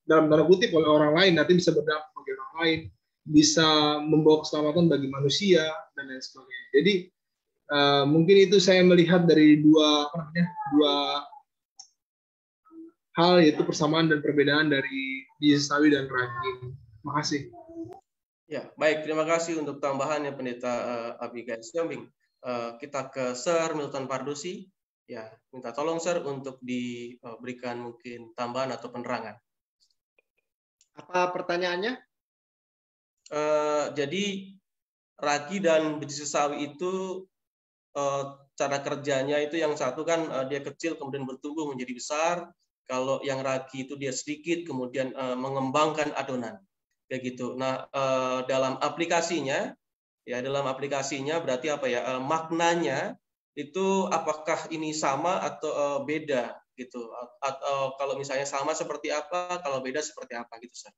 D: dalam tanda kutip, oleh orang lain, nanti bisa berdampak bagi orang lain, bisa membawa keselamatan bagi manusia dan lain sebagainya. Jadi mungkin itu saya melihat dari dua hal, yaitu persamaan dan perbedaan dari biji sawi dan ragi. Terima kasih.
A: Ya, baik. Terima kasih untuk tambahannya Pendeta Abigail Siombing. Kita ke Sir Milton Pardusi. Ya, minta tolong Sir untuk diberikan mungkin tambahan atau penerangan.
E: Apa pertanyaannya?
A: Jadi ragi dan biji sesawi itu cara kerjanya itu yang satu kan dia kecil kemudian bertumbuh menjadi besar. Kalau yang ragi itu dia sedikit kemudian mengembangkan adonan. Kayak gitu. Nah, dalam aplikasinya berarti apa ya? Maknanya itu apakah ini sama atau beda gitu? Atau kalau misalnya sama seperti apa, kalau beda seperti apa gitu, Sir?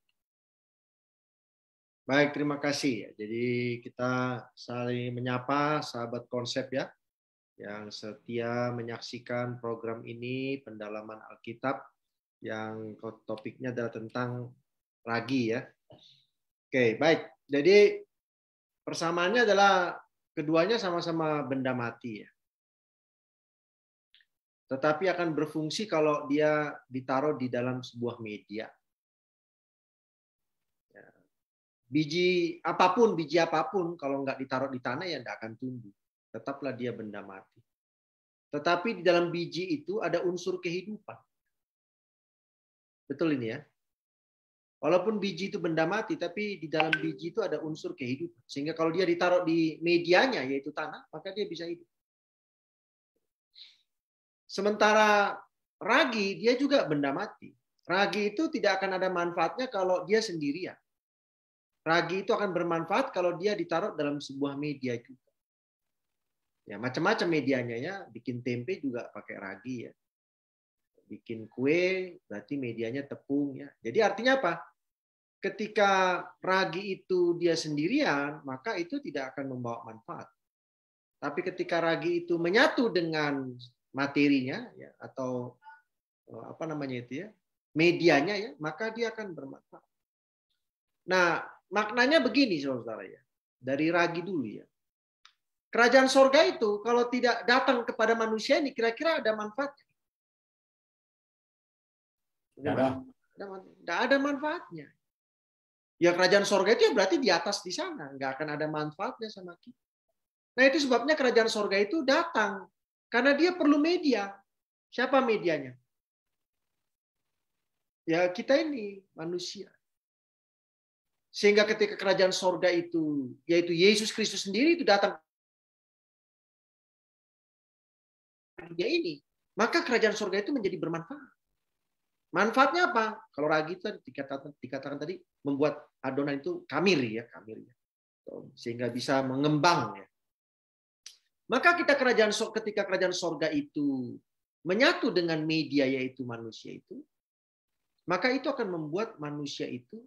E: Baik, terima kasih. Jadi kita saling menyapa sahabat konsep ya, yang setia menyaksikan program ini, pendalaman Alkitab, yang topiknya adalah tentang ragi ya. Oke, baik. Jadi persamaannya adalah keduanya sama-sama benda mati ya. Tetapi akan berfungsi kalau dia ditaruh di dalam sebuah media. Biji apapun, kalau nggak ditaruh di tanah ya nggak akan tumbuh. Tetaplah dia benda mati. Tetapi di dalam biji itu ada unsur kehidupan. Betul ini ya. Walaupun biji itu benda mati, tapi di dalam biji itu ada unsur kehidupan. Sehingga kalau dia ditaruh di medianya, yaitu tanah, maka dia bisa hidup. Sementara ragi, dia juga benda mati. Ragi itu tidak akan ada manfaatnya kalau dia sendirian. Ragi itu akan bermanfaat kalau dia ditaruh dalam sebuah media juga. Ya, macam-macam medianya ya. Bikin tempe juga pakai ragi ya. Bikin kue berarti medianya tepung ya. Jadi artinya apa? Ketika ragi itu dia sendirian, maka itu tidak akan membawa manfaat. Tapi ketika ragi itu menyatu dengan materinya ya, atau apa namanya itu ya, medianya ya, maka dia akan bermanfaat. Nah, maknanya begini saudara ya. Dari ragi dulu ya. Kerajaan sorga itu kalau tidak datang kepada manusia ini kira-kira ada manfaatnya? Tidak ada manfaatnya. Ya kerajaan sorga itu ya berarti di atas di sana. Nggak akan ada manfaatnya sama kita. Nah itu sebabnya kerajaan sorga itu datang. Karena dia perlu media. Siapa medianya? Ya kita ini manusia. Sehingga ketika kerajaan sorga itu, yaitu Yesus Kristus sendiri itu datang ke dunia ini, maka kerajaan sorga itu menjadi bermanfaat. Manfaatnya apa? Kalau ragi itu dikatakan tadi membuat adonan itu kamir ya. Sehingga bisa mengembang ya. Maka ketika kerajaan sorga itu menyatu dengan media yaitu manusia itu, maka itu akan membuat manusia itu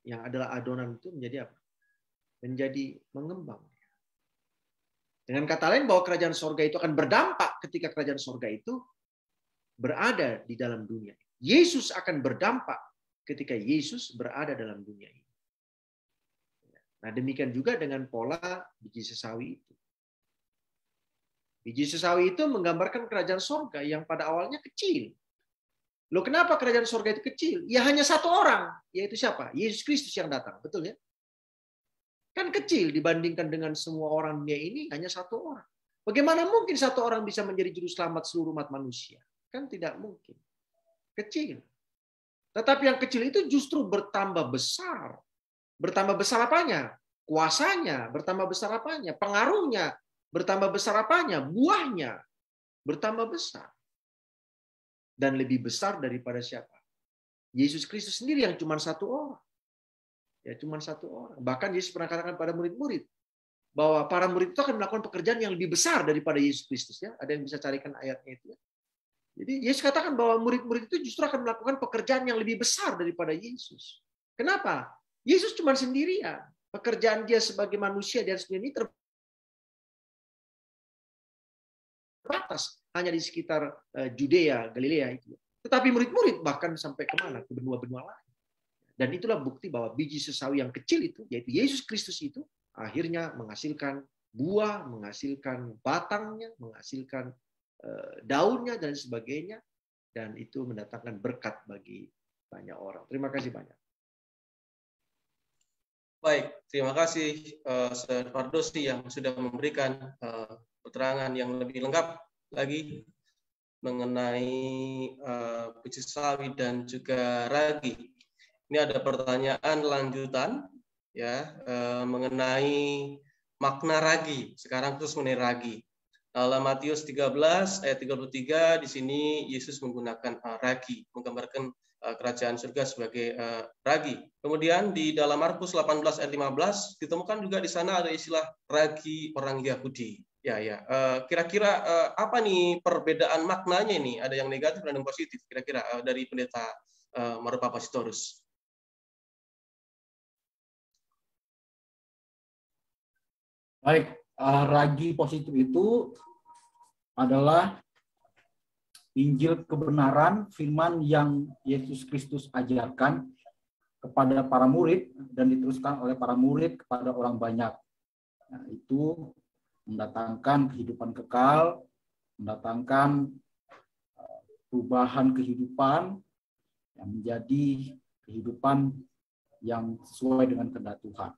E: yang adalah adonan itu menjadi apa? Menjadi mengembang. Dengan kata lain bahwa kerajaan sorga itu akan berdampak ketika kerajaan sorga itu berada di dalam dunia. Yesus akan berdampak ketika Yesus berada dalam dunia ini. Nah, demikian juga dengan pola biji sesawi itu. Biji sesawi itu menggambarkan kerajaan sorga yang pada awalnya kecil. Loh, kenapa kerajaan sorga itu kecil? Ya hanya satu orang, yaitu siapa? Yesus Kristus yang datang, betul ya? Kan kecil dibandingkan dengan semua orang dunia ini, hanya satu orang. Bagaimana mungkin satu orang bisa menjadi juru selamat seluruh umat manusia? Kan tidak mungkin. Kecil. Tetapi yang kecil itu justru bertambah besar. Bertambah besar apanya? Kuasanya. Bertambah besar apanya? Pengaruhnya. Bertambah besar apanya? Buahnya. Bertambah besar. Dan lebih besar daripada siapa? Yesus Kristus sendiri yang cuma satu orang. Ya, cuma satu orang. Bahkan Yesus pernah katakan pada murid-murid bahwa para murid itu akan melakukan pekerjaan yang lebih besar daripada Yesus Kristus. Ya, ada yang bisa carikan ayatnya itu. Jadi Yesus katakan bahwa murid-murid itu justru akan melakukan pekerjaan yang lebih besar daripada Yesus. Kenapa? Yesus cuma sendirian. Pekerjaan dia sebagai manusia dan sendiri terbatas hanya di sekitar Judea, Galilea itu. Tetapi murid-murid bahkan sampai kemana? Ke benua-benua lain. Dan itulah bukti bahwa biji sesawi yang kecil itu, yaitu Yesus Kristus itu, akhirnya menghasilkan buah, menghasilkan batangnya, menghasilkan daunnya dan sebagainya, dan itu mendatangkan berkat bagi banyak orang. Terima kasih banyak.
A: Baik, terima kasih Saudara Fardosi yang sudah memberikan keterangan yang lebih lengkap lagi mengenai biji sawi dan juga ragi. Ini ada pertanyaan lanjutan ya mengenai makna ragi. Sekarang terus mengenai ragi. Dalam Matius 13 ayat 33 di sini Yesus menggunakan ragi, menggambarkan kerajaan surga sebagai ragi. Kemudian di dalam Markus 18 ayat 15 ditemukan juga di sana ada istilah ragi orang Yahudi. Ya. Kira-kira apa nih perbedaan maknanya ini? Ada yang negatif dan yang positif kira-kira dari pendeta Marupa Pastorus.
C: Baik, ragi positif itu adalah Injil kebenaran, firman yang Yesus Kristus ajarkan kepada para murid dan diteruskan oleh para murid kepada orang banyak. Nah, itu mendatangkan kehidupan kekal, mendatangkan perubahan kehidupan yang menjadi kehidupan yang sesuai dengan kehendak Tuhan.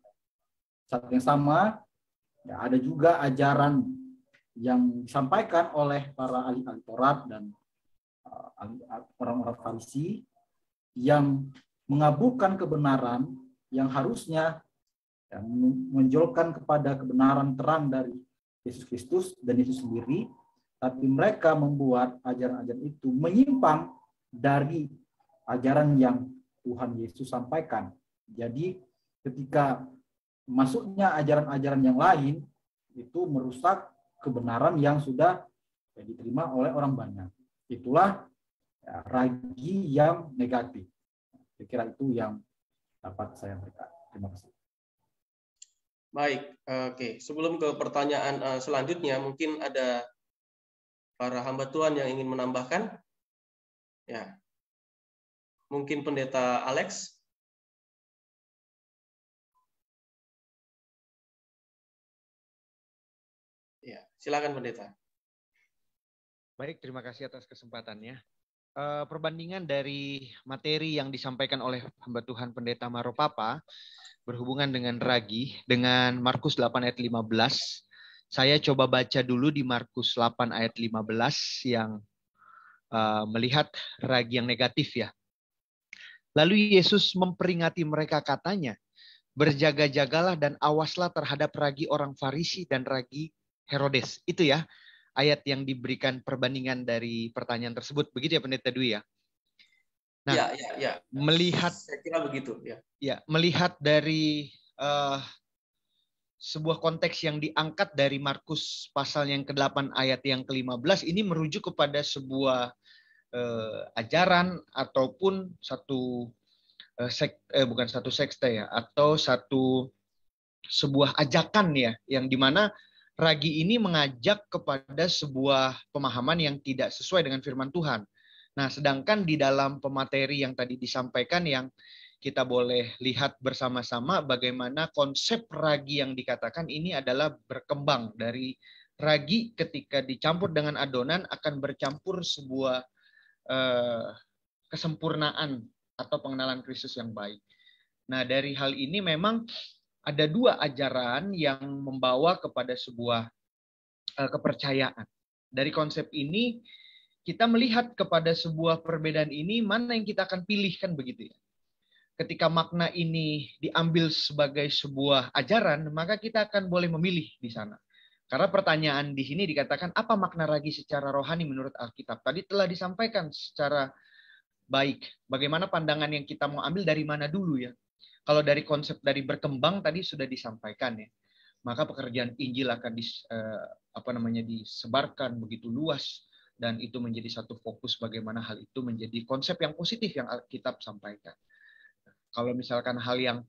C: Saat yang sama, ya, ada juga ajaran yang disampaikan oleh para ahli-ahli Taurat dan orang-orang Farisi yang mengaburkan kebenaran yang harusnya ya, menonjolkan kepada kebenaran terang dari Yesus Kristus dan Yesus sendiri, tapi mereka membuat ajaran-ajaran itu menyimpang dari ajaran yang Tuhan Yesus sampaikan. Jadi ketika masuknya ajaran-ajaran yang lain itu merusak kebenaran yang sudah diterima oleh orang banyak. Itulah ya, ragi yang negatif. Saya kira itu yang dapat saya berikan. Terima kasih.
A: Baik, oke. Sebelum ke pertanyaan selanjutnya, mungkin ada para hamba Tuhan yang ingin menambahkan. Ya, mungkin Pendeta Alex. Ya, silakan Pendeta.
F: Baik, terima kasih atas kesempatannya. Perbandingan dari materi yang disampaikan oleh hamba Tuhan Pendeta Maropapa berhubungan dengan ragi dengan Markus 8 ayat 15. Saya coba baca dulu di Markus 8 ayat 15 yang melihat ragi yang negatif ya. Lalu Yesus memperingati mereka katanya, berjaga-jagalah dan awaslah terhadap ragi orang Farisi dan ragi Herodes. Itu ya. Ayat yang diberikan perbandingan dari pertanyaan tersebut. Begitu ya Pendeta Dwi ya. Nah,
A: ya.
F: melihat,
A: saya kira begitu ya.
F: Ya, melihat dari sebuah konteks yang diangkat dari Markus pasal yang ke-8 ayat yang ke-15 ini merujuk kepada sebuah ajaran ataupun satu bukan satu sekte ya, atau sebuah ajakan ya, yang dimana ragi ini mengajak kepada sebuah pemahaman yang tidak sesuai dengan firman Tuhan. Nah, sedangkan di dalam pemateri yang tadi disampaikan, yang kita boleh lihat bersama-sama bagaimana konsep ragi yang dikatakan ini adalah berkembang dari ragi ketika dicampur dengan adonan akan bercampur sebuah kesempurnaan atau pengenalan Kristus yang baik. Nah, dari hal ini memang ada dua ajaran yang membawa kepada sebuah kepercayaan. Dari konsep ini kita melihat kepada sebuah perbedaan ini, mana yang kita akan pilihkan begitu ya. Ketika makna ini diambil sebagai sebuah ajaran, maka kita akan boleh memilih di sana. Karena pertanyaan di sini dikatakan, apa makna ragi secara rohani menurut Alkitab? Tadi telah disampaikan secara baik. Bagaimana pandangan yang kita mau ambil dari mana dulu ya. Kalau dari konsep dari berkembang tadi sudah disampaikan ya. Maka pekerjaan Injil akan disebarkan begitu luas. Dan itu menjadi satu fokus bagaimana hal itu menjadi konsep yang positif yang Alkitab sampaikan. Kalau misalkan hal yang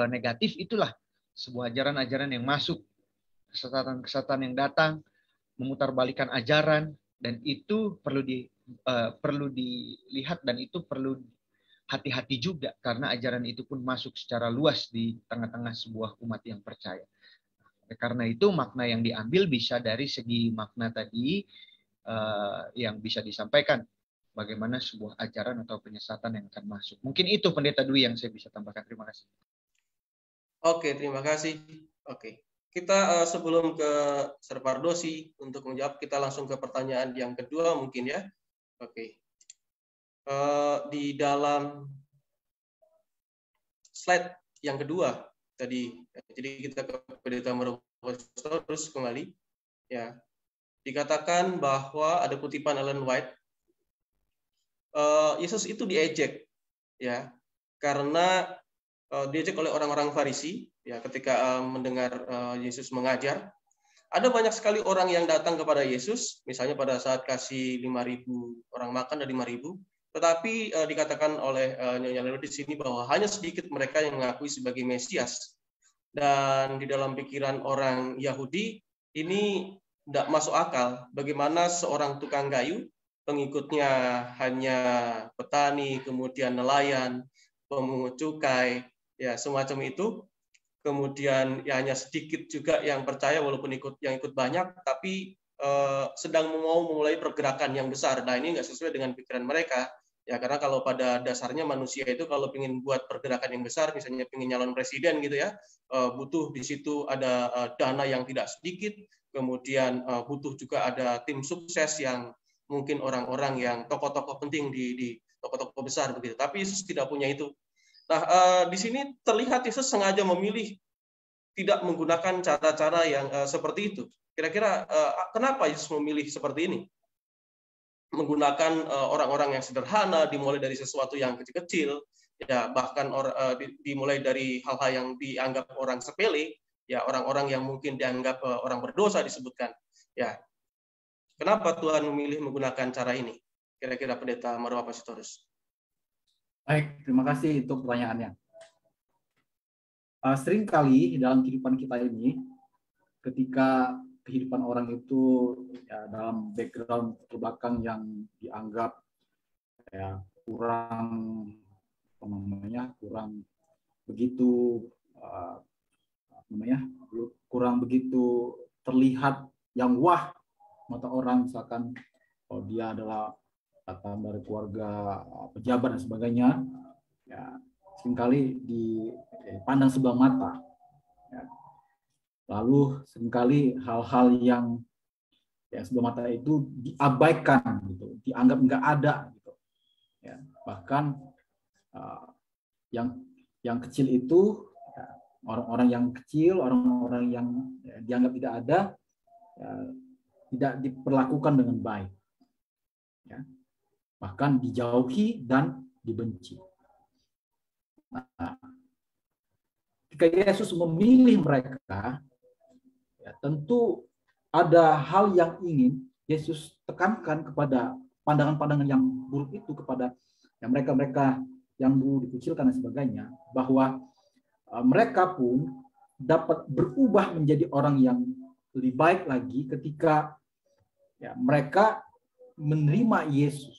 F: negatif, itulah sebuah ajaran-ajaran yang masuk, kesesatan-kesesatan yang datang, memutarbalikan ajaran, dan itu perlu dilihat dan itu perlu hati-hati juga, karena ajaran itu pun masuk secara luas di tengah-tengah sebuah umat yang percaya. Karena itu makna yang diambil bisa dari segi makna tadi, yang bisa disampaikan bagaimana sebuah ajaran atau penyesatan yang akan masuk. Mungkin itu Pendeta Dwi yang saya bisa tambahkan. Terima kasih.
A: Oke, terima kasih. Oke, kita sebelum ke Serpardosi untuk menjawab, kita langsung ke pertanyaan yang kedua mungkin ya. Oke, di dalam slide yang kedua tadi, jadi kita ke Pendeta terus kembali ya. Dikatakan bahwa ada kutipan Ellen White, Yesus itu diejek ya, karena diejek oleh orang-orang Farisi ya ketika mendengar Yesus mengajar. Ada banyak sekali orang yang datang kepada Yesus, misalnya pada saat kasih 5.000 orang makan, ada 5.000, tetapi dikatakan oleh Nyonya Lelo di sini bahwa hanya sedikit mereka yang mengakui sebagai Mesias. Dan di dalam pikiran orang Yahudi ini tidak masuk akal bagaimana seorang tukang kayu, pengikutnya hanya petani, kemudian nelayan, pemungut cukai, ya semacam itu. Kemudian ya hanya sedikit juga yang percaya walaupun yang ikut banyak, tapi sedang mau memulai pergerakan yang besar. Nah, ini nggak sesuai dengan pikiran mereka. Ya, karena kalau pada dasarnya manusia itu kalau ingin buat pergerakan yang besar, misalnya ingin nyalon presiden gitu ya, butuh di situ ada dana yang tidak sedikit, kemudian butuh juga ada tim sukses yang mungkin orang-orang yang tokoh-tokoh penting di tokoh-tokoh besar begitu. Tapi Yesus tidak punya itu. Nah, di sini terlihat Yesus sengaja memilih tidak menggunakan cara-cara yang seperti itu. Kira-kira kenapa Yesus memilih seperti ini? Menggunakan orang-orang yang sederhana, dimulai dari sesuatu yang kecil-kecil, ya bahkan dimulai dari hal-hal yang dianggap orang sepele, ya orang-orang yang mungkin dianggap orang berdosa disebutkan. Ya, kenapa Tuhan memilih menggunakan cara ini? Kira-kira Pendeta Marwa Pasitorus.
C: Baik, terima kasih untuk pertanyaannya. Seringkali dalam kehidupan kita ini, ketika kehidupan orang itu ya, dalam background belakang yang dianggap ya, kurang begitu kurang begitu terlihat yang wah mata orang, misalkan kalau dia adalah datang dari keluarga pejabat dan sebagainya, ya seringkali dipandang sebelah mata. Ya. Lalu seringkali hal-hal yang sebelah mata itu diabaikan, gitu, dianggap nggak ada, gitu. Ya. Bahkan yang kecil itu orang-orang yang kecil, orang-orang yang dianggap tidak ada, tidak diperlakukan dengan baik. Ya. bahkan dijauhi dan dibenci. Nah, ketika Yesus memilih mereka, ya, tentu ada hal yang ingin Yesus tekankan kepada pandangan-pandangan yang buruk itu kepada yang mereka-mereka yang dulu dikucilkan dan sebagainya, bahwa mereka pun dapat berubah menjadi orang yang lebih baik lagi ketika ya, mereka menerima Yesus,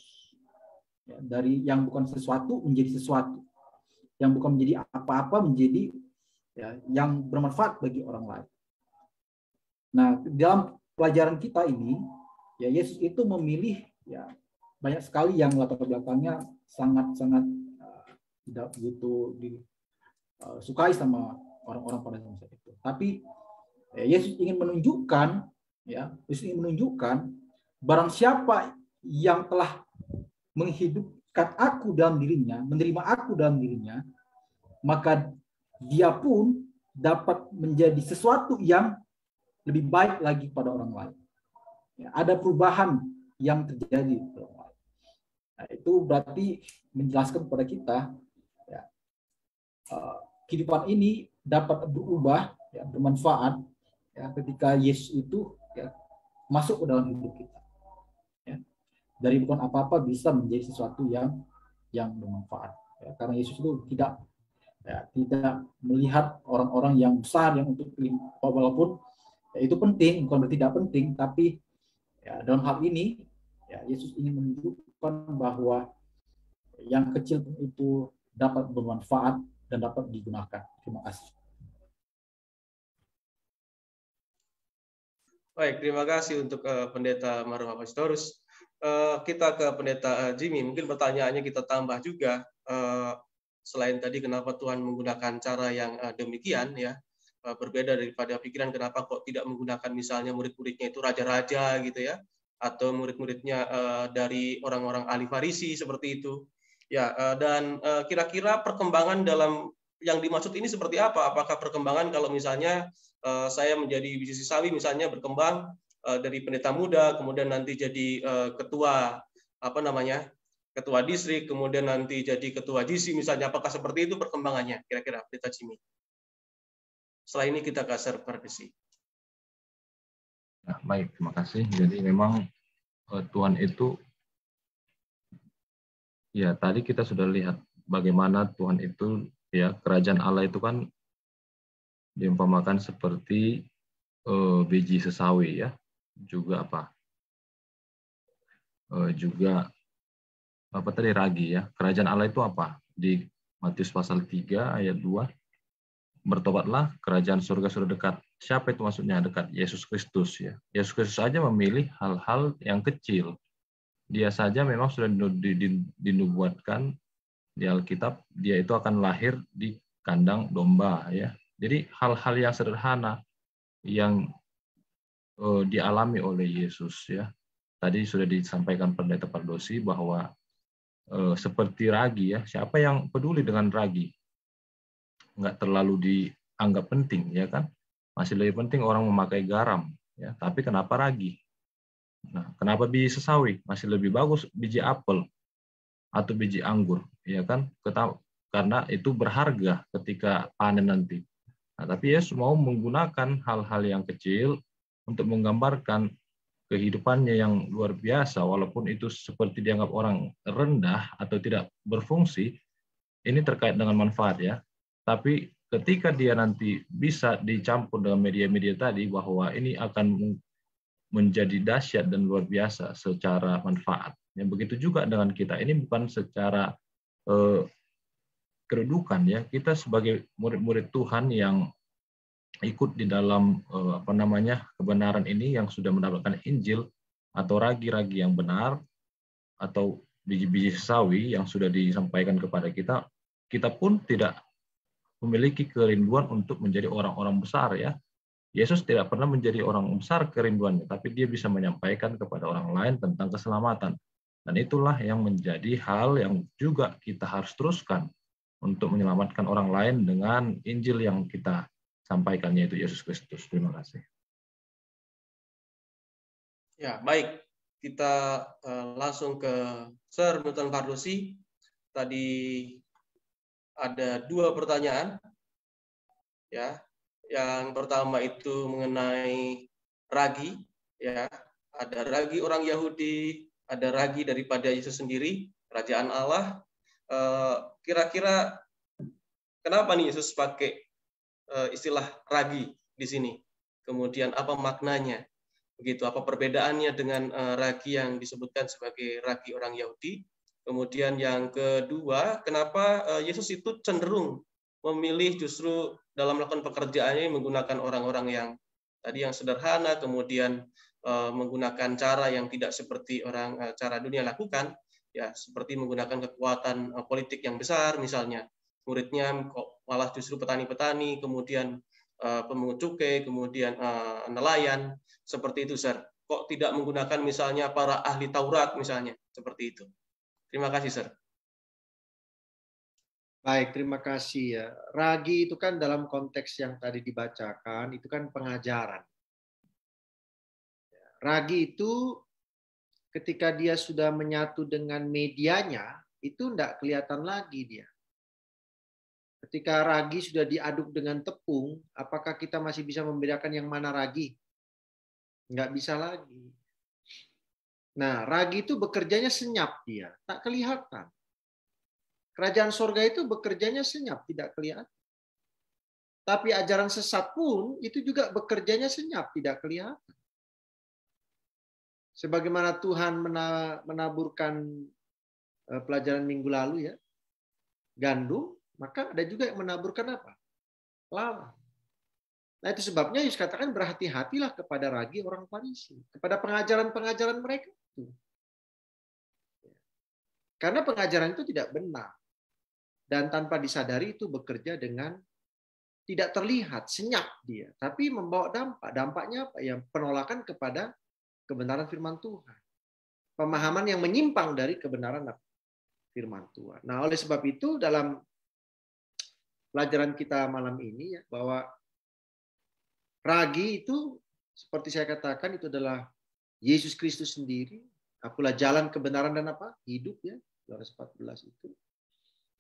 C: ya, dari yang bukan sesuatu menjadi sesuatu, yang bukan menjadi apa-apa menjadi ya, yang bermanfaat bagi orang lain. Nah, dalam pelajaran kita ini, ya Yesus itu memilih ya banyak sekali yang latar belakangnya sangat-sangat tidak begitu disukai sama orang-orang pada masa itu. Tapi Yesus ingin menunjukkan, ya Yesus ingin menunjukkan barang siapa yang telah menghidupkan aku dalam dirinya, menerima aku dalam dirinya, maka dia pun dapat menjadi sesuatu yang lebih baik lagi pada orang lain. Ya, ada perubahan yang terjadi. Nah, itu berarti menjelaskan kepada kita ya, kehidupan ini dapat berubah, ya, bermanfaat ya, ketika Yesus itu ya, masuk ke dalam hidup kita. Ya. Dari bukan apa-apa bisa menjadi sesuatu yang bermanfaat. Ya, karena Yesus itu tidak melihat orang-orang yang besar yang untuk walaupun ya, itu penting, bukan berarti tidak penting, tapi ya, dalam hal ini ya, Yesus ingin menunjukkan bahwa yang kecil itu dapat bermanfaat dan dapat digunakan. Terima kasih.
A: Baik, terima kasih untuk Pendeta Marwa Pastorus. Kita ke Pendeta Jimmy. Mungkin pertanyaannya kita tambah juga. Selain tadi kenapa Tuhan menggunakan cara yang demikian, ya berbeda daripada pikiran kenapa kok tidak menggunakan misalnya murid-muridnya itu raja-raja gitu ya, atau murid-muridnya dari orang-orang ahli Farisi seperti itu. Ya, dan kira-kira perkembangan dalam yang dimaksud ini seperti apa? Apakah perkembangan kalau misalnya saya menjadi biji sawi misalnya berkembang dari pendeta muda, kemudian nanti jadi ketua ketua distrik, kemudian nanti jadi ketua GC misalnya, apakah seperti itu perkembangannya kira-kira, Pendeta Jimmy? Setelah ini kita ke supervisi.
G: Nah, baik, terima kasih. Jadi memang Tuhan itu, ya tadi kita sudah lihat bagaimana Tuhan itu, ya kerajaan Allah itu kan diumpamakan seperti biji sesawi, ya, juga ragi, ya. Kerajaan Allah itu apa? Di Matius pasal 3 ayat 2, bertobatlah, kerajaan surga sudah dekat. Siapa itu maksudnya dekat? Yesus Kristus, ya. Yesus Kristus saja memilih hal-hal yang kecil. Dia saja memang sudah dinubuatkan di Alkitab, dia itu akan lahir di kandang domba, ya. Jadi hal-hal yang sederhana yang dialami oleh Yesus, ya. Tadi sudah disampaikan Pendeta Pardosi bahwa seperti ragi, ya. Siapa yang peduli dengan ragi? Nggak terlalu dianggap penting, ya kan? Masih lebih penting orang memakai garam, ya. Tapi kenapa ragi? Nah, kenapa biji sesawi? Masih lebih bagus biji apel atau biji anggur, ya kan? Karena itu berharga ketika panen nanti. Nah, tapi Yesus mau menggunakan hal-hal yang kecil untuk menggambarkan kehidupannya yang luar biasa, walaupun itu seperti dianggap orang rendah atau tidak berfungsi, ini terkait dengan manfaat, ya. Tapi ketika dia nanti bisa dicampur dengan media-media tadi, bahwa ini akan menjadi dahsyat dan luar biasa secara manfaat. Ya, begitu juga dengan kita. Ini bukan secara kedudukan, ya. Kita sebagai murid-murid Tuhan yang ikut di dalam kebenaran ini, yang sudah mendapatkan Injil atau ragi-ragi yang benar atau biji-biji sawi yang sudah disampaikan kepada kita, kita pun tidak memiliki kerinduan untuk menjadi orang-orang besar, ya. Yesus tidak pernah menjadi orang besar kerinduannya, tapi dia bisa menyampaikan kepada orang lain tentang keselamatan. Dan itulah yang menjadi hal yang juga kita harus teruskan untuk menyelamatkan orang lain dengan Injil yang kita sampaikan, yaitu Yesus Kristus. Terima kasih.
A: Ya, baik. kita langsung ke Sir Newton Fardosi. Tadi ada 2 pertanyaan. Ya, yang pertama itu mengenai ragi. Ya, ada ragi orang Yahudi, ada ragi daripada Yesus sendiri, kerajaan Allah. Kira-kira kenapa nih Yesus pakai istilah ragi di sini? Kemudian apa maknanya? Begitu, apa perbedaannya dengan ragi yang disebutkan sebagai ragi orang Yahudi? Kemudian yang kedua, kenapa Yesus itu cenderung memilih justru dalam melakukan pekerjaannya menggunakan orang-orang yang tadi yang sederhana, kemudian menggunakan cara yang tidak seperti cara dunia lakukan, ya seperti menggunakan kekuatan politik yang besar misalnya. Muridnya kok malah justru petani-petani, kemudian pemungut cukai, kemudian nelayan, seperti itu, Sir. Kok tidak menggunakan misalnya para ahli Taurat misalnya, seperti itu. Terima kasih, Sir.
E: Baik, terima kasih ya. Ragi itu kan dalam konteks yang tadi dibacakan, itu kan pengajaran. Ragi itu ketika dia sudah menyatu dengan medianya, itu tidak kelihatan lagi dia. Ketika ragi sudah diaduk dengan tepung, apakah kita masih bisa membedakan yang mana ragi? Nggak bisa lagi. Nah, ragi itu bekerjanya senyap dia, tak kelihatan. Kerajaan sorga itu bekerjanya senyap, tidak kelihatan. Tapi ajaran sesat pun itu juga bekerjanya senyap, tidak kelihatan. Sebagaimana Tuhan menaburkan pelajaran minggu lalu ya, gandum, maka ada juga yang menaburkan apa? Lawan. Nah itu sebabnya Yesus katakan berhati-hatilah kepada ragi orang Farisi, kepada pengajaran-pengajaran mereka. Karena pengajaran itu tidak benar. Dan tanpa disadari itu bekerja dengan tidak terlihat, senyap dia. Tapi membawa dampak. Dampaknya apa? Ya, penolakan kepada kebenaran firman Tuhan. Pemahaman yang menyimpang dari kebenaran firman Tuhan. Nah oleh sebab itu dalam pelajaran kita malam ini ya, bahwa ragi itu seperti saya katakan itu adalah Yesus Kristus sendiri. Akulah jalan kebenaran dan apa? Hidup ya. Yohanes 14 itu.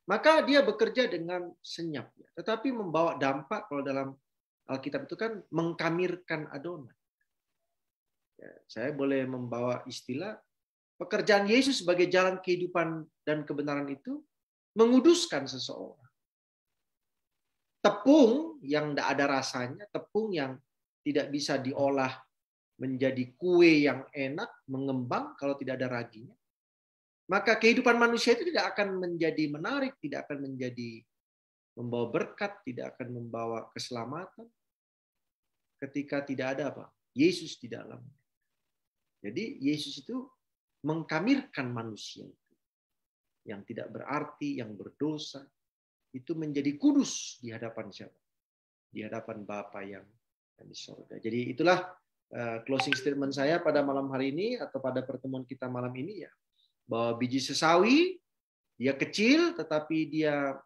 E: Maka dia bekerja dengan senyap. Ya. Tetapi membawa dampak kalau dalam Alkitab itu kan mengkamirkan Adonai. Ya, saya boleh membawa istilah pekerjaan Yesus sebagai jalan kehidupan dan kebenaran itu menguduskan seseorang. Tepung yang tidak ada rasanya, tepung yang tidak bisa diolah menjadi kue yang enak, mengembang kalau tidak ada raginya. Maka kehidupan manusia itu tidak akan menjadi menarik, tidak akan menjadi membawa berkat, tidak akan membawa keselamatan ketika tidak ada apa? Yesus di dalamnya. Jadi Yesus itu mengkamirkan manusia itu yang tidak berarti, yang berdosa, itu menjadi kudus di hadapan siapa? Di hadapan Bapa yang di surga. Jadi itulah closing statement saya pada malam hari ini atau pada pertemuan kita malam ini ya. Bahwa biji sesawi, dia kecil tetapi dia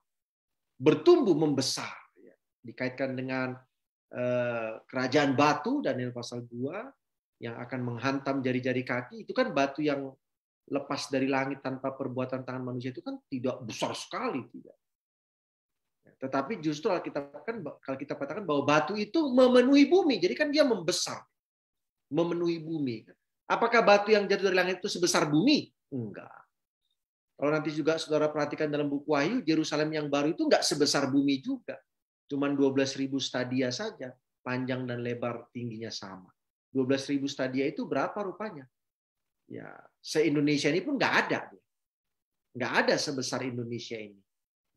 E: bertumbuh membesar. Ya. Dikaitkan dengan kerajaan batu, Daniel pasal 2, yang akan menghantam jari-jari kaki, itu kan batu yang lepas dari langit tanpa perbuatan tangan manusia itu kan tidak besar sekali. Tidak. Tetapi justru kalau kita katakan bahwa batu itu memenuhi bumi, jadi kan dia membesar. Memenuhi bumi. Apakah batu yang jatuh dari langit itu sebesar bumi? Enggak. Kalau nanti juga saudara perhatikan dalam buku Wahyu, Yerusalem yang baru itu enggak sebesar bumi juga. Cuman 12.000 stadia saja, panjang dan lebar tingginya sama. 12.000 stadia itu berapa rupanya? Ya, se-Indonesia ini pun enggak ada. Enggak ada sebesar Indonesia ini,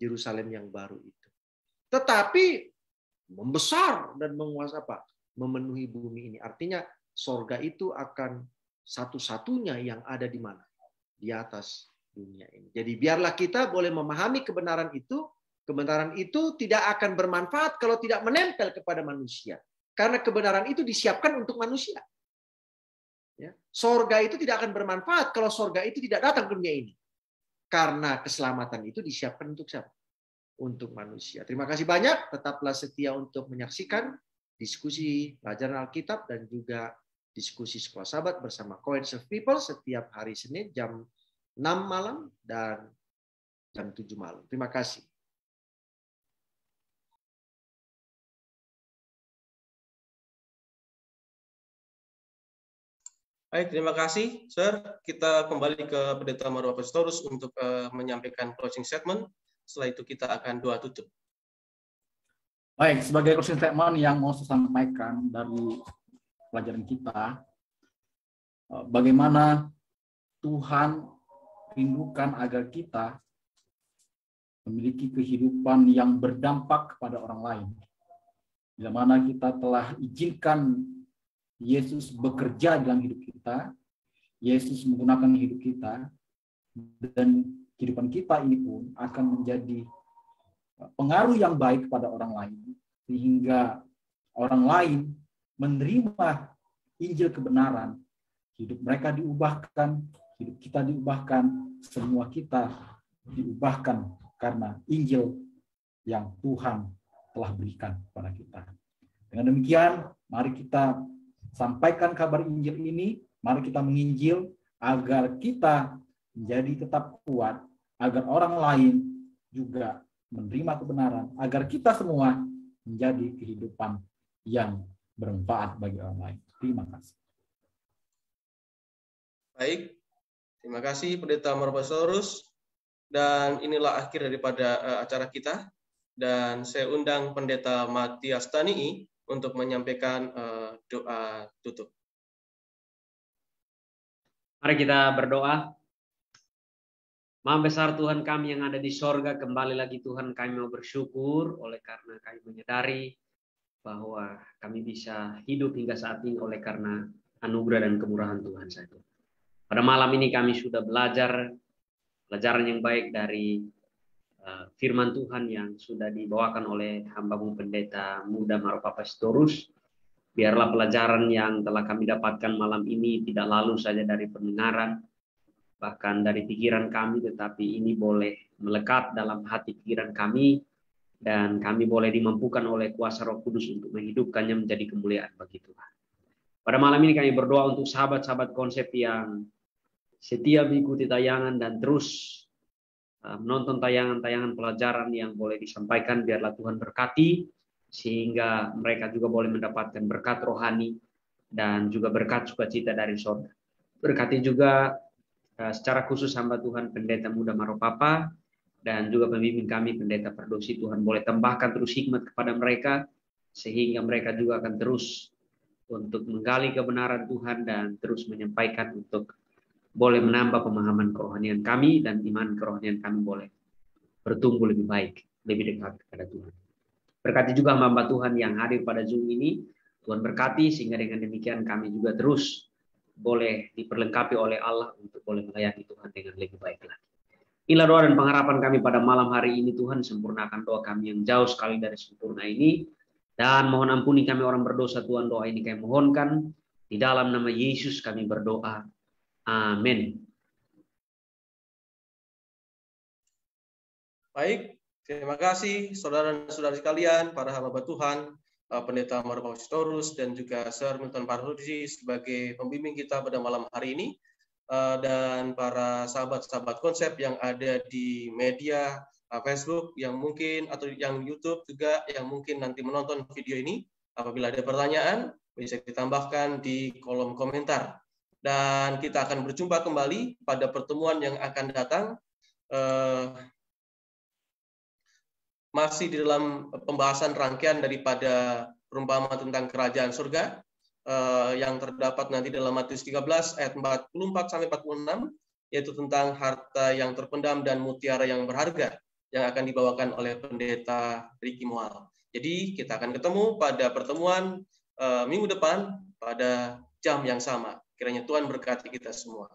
E: Yerusalem yang baru itu. Tetapi membesar dan menguasai apa? Memenuhi bumi ini. Artinya sorga itu akan satu-satunya yang ada di mana? Di atas dunia ini. Jadi biarlah kita boleh memahami kebenaran itu. Kebenaran itu tidak akan bermanfaat kalau tidak menempel kepada manusia. Karena kebenaran itu disiapkan untuk manusia. Ya. Sorga itu tidak akan bermanfaat kalau sorga itu tidak datang ke dunia ini. Karena keselamatan itu disiapkan untuk siapa? Untuk manusia. Terima kasih banyak. Tetaplah setia untuk menyaksikan diskusi pelajaran Alkitab dan juga diskusi sekolah sahabat bersama Cohets of People setiap hari Senin jam 6 malam dan jam 7 malam. Terima kasih.
A: Baik, terima kasih, Sir. Kita kembali ke Pendeta Maruah Pastorus untuk menyampaikan closing statement. Setelah itu kita akan doa tutup.
C: Baik, sebagai closing statement yang mau saya sampaikan dari pelajaran kita, bagaimana Tuhan rindukan agar kita memiliki kehidupan yang berdampak kepada orang lain. Bila mana kita telah izinkan Yesus bekerja dalam hidup kita, Yesus menggunakan hidup kita, dan kehidupan kita ini pun akan menjadi pengaruh yang baik kepada orang lain, sehingga orang lain menerima Injil kebenaran, hidup mereka diubahkan, hidup kita diubahkan, semua kita diubahkan karena Injil yang Tuhan telah berikan kepada kita. Dengan demikian, mari kita sampaikan kabar Injil ini, mari kita menginjil agar kita menjadi tetap kuat, agar orang lain juga menerima kebenaran, agar kita semua menjadi kehidupan yang bermanfaat bagi orang lain. Terima kasih.
A: Baik, terima kasih Pendeta Maruah Pastorus. Dan inilah akhir daripada acara kita. Dan saya undang Pendeta Matias Tanii untuk menyampaikan doa tutup.
H: Mari kita berdoa. Maha besar Tuhan kami yang ada di sorga, kembali lagi Tuhan kami mau bersyukur oleh karena kami menyadari bahwa kami bisa hidup hingga saat ini oleh karena anugerah dan kemurahan Tuhan saja. Pada malam ini kami sudah belajar pelajaran yang baik dari firman Tuhan yang sudah dibawakan oleh hamba-Mu Pendeta Muda Maruah Pastorus. Biarlah pelajaran yang telah kami dapatkan malam ini tidak lalu saja dari pendengaran, bahkan dari pikiran kami, tetapi ini boleh melekat dalam hati pikiran kami, dan kami boleh dimampukan oleh kuasa Roh Kudus untuk menghidupkannya menjadi kemuliaan bagi Tuhan. Pada malam ini kami berdoa untuk sahabat-sahabat konsep yang setia mengikuti tayangan dan terus menonton tayangan-tayangan pelajaran yang boleh disampaikan. Biarlah Tuhan berkati, sehingga mereka juga boleh mendapatkan berkat rohani dan juga berkat sukacita dari surga. Berkati juga secara khusus hamba Tuhan Pendeta Muda Maruah Papa dan juga pembimbing kami Pendeta Perdosi. Tuhan boleh tambahkan terus hikmat kepada mereka, sehingga mereka juga akan terus untuk menggali kebenaran Tuhan dan terus menyampaikan untuk boleh menambah pemahaman kerohanian kami, dan iman kerohanian kami boleh bertumbuh lebih baik, lebih dekat kepada Tuhan. Berkati juga hamba Tuhan yang hadir pada Zoom ini, Tuhan berkati sehingga dengan demikian kami juga terus boleh diperlengkapi oleh Allah untuk boleh melayani Tuhan dengan lebih baik lagi. Inilah doa dan pengharapan kami pada malam hari ini. Tuhan, sempurnakan doa kami yang jauh sekali dari sempurna ini, dan mohon ampuni kami orang berdosa. Tuhan, doa ini kami mohonkan di dalam nama Yesus kami berdoa. Amin.
A: Baik, terima kasih saudara dan saudari sekalian, para hamba Tuhan, Pendeta Maruah Pastorus dan juga Sir Milton Parhudi sebagai pembimbing kita pada malam hari ini, dan para sahabat-sahabat konsep yang ada di media Facebook yang mungkin atau yang YouTube juga yang mungkin nanti menonton video ini. Apabila ada pertanyaan bisa ditambahkan di kolom komentar. Dan kita akan berjumpa kembali pada pertemuan yang akan datang, masih di dalam pembahasan rangkaian daripada perumpamaan tentang kerajaan surga, yang terdapat nanti dalam Matius 13 ayat 44-46, yaitu tentang harta yang terpendam dan mutiara yang berharga, yang akan dibawakan oleh Pendeta Ricky Mual. Jadi kita akan ketemu pada pertemuan minggu depan pada jam yang sama. Kiranya Tuhan berkati kita semua.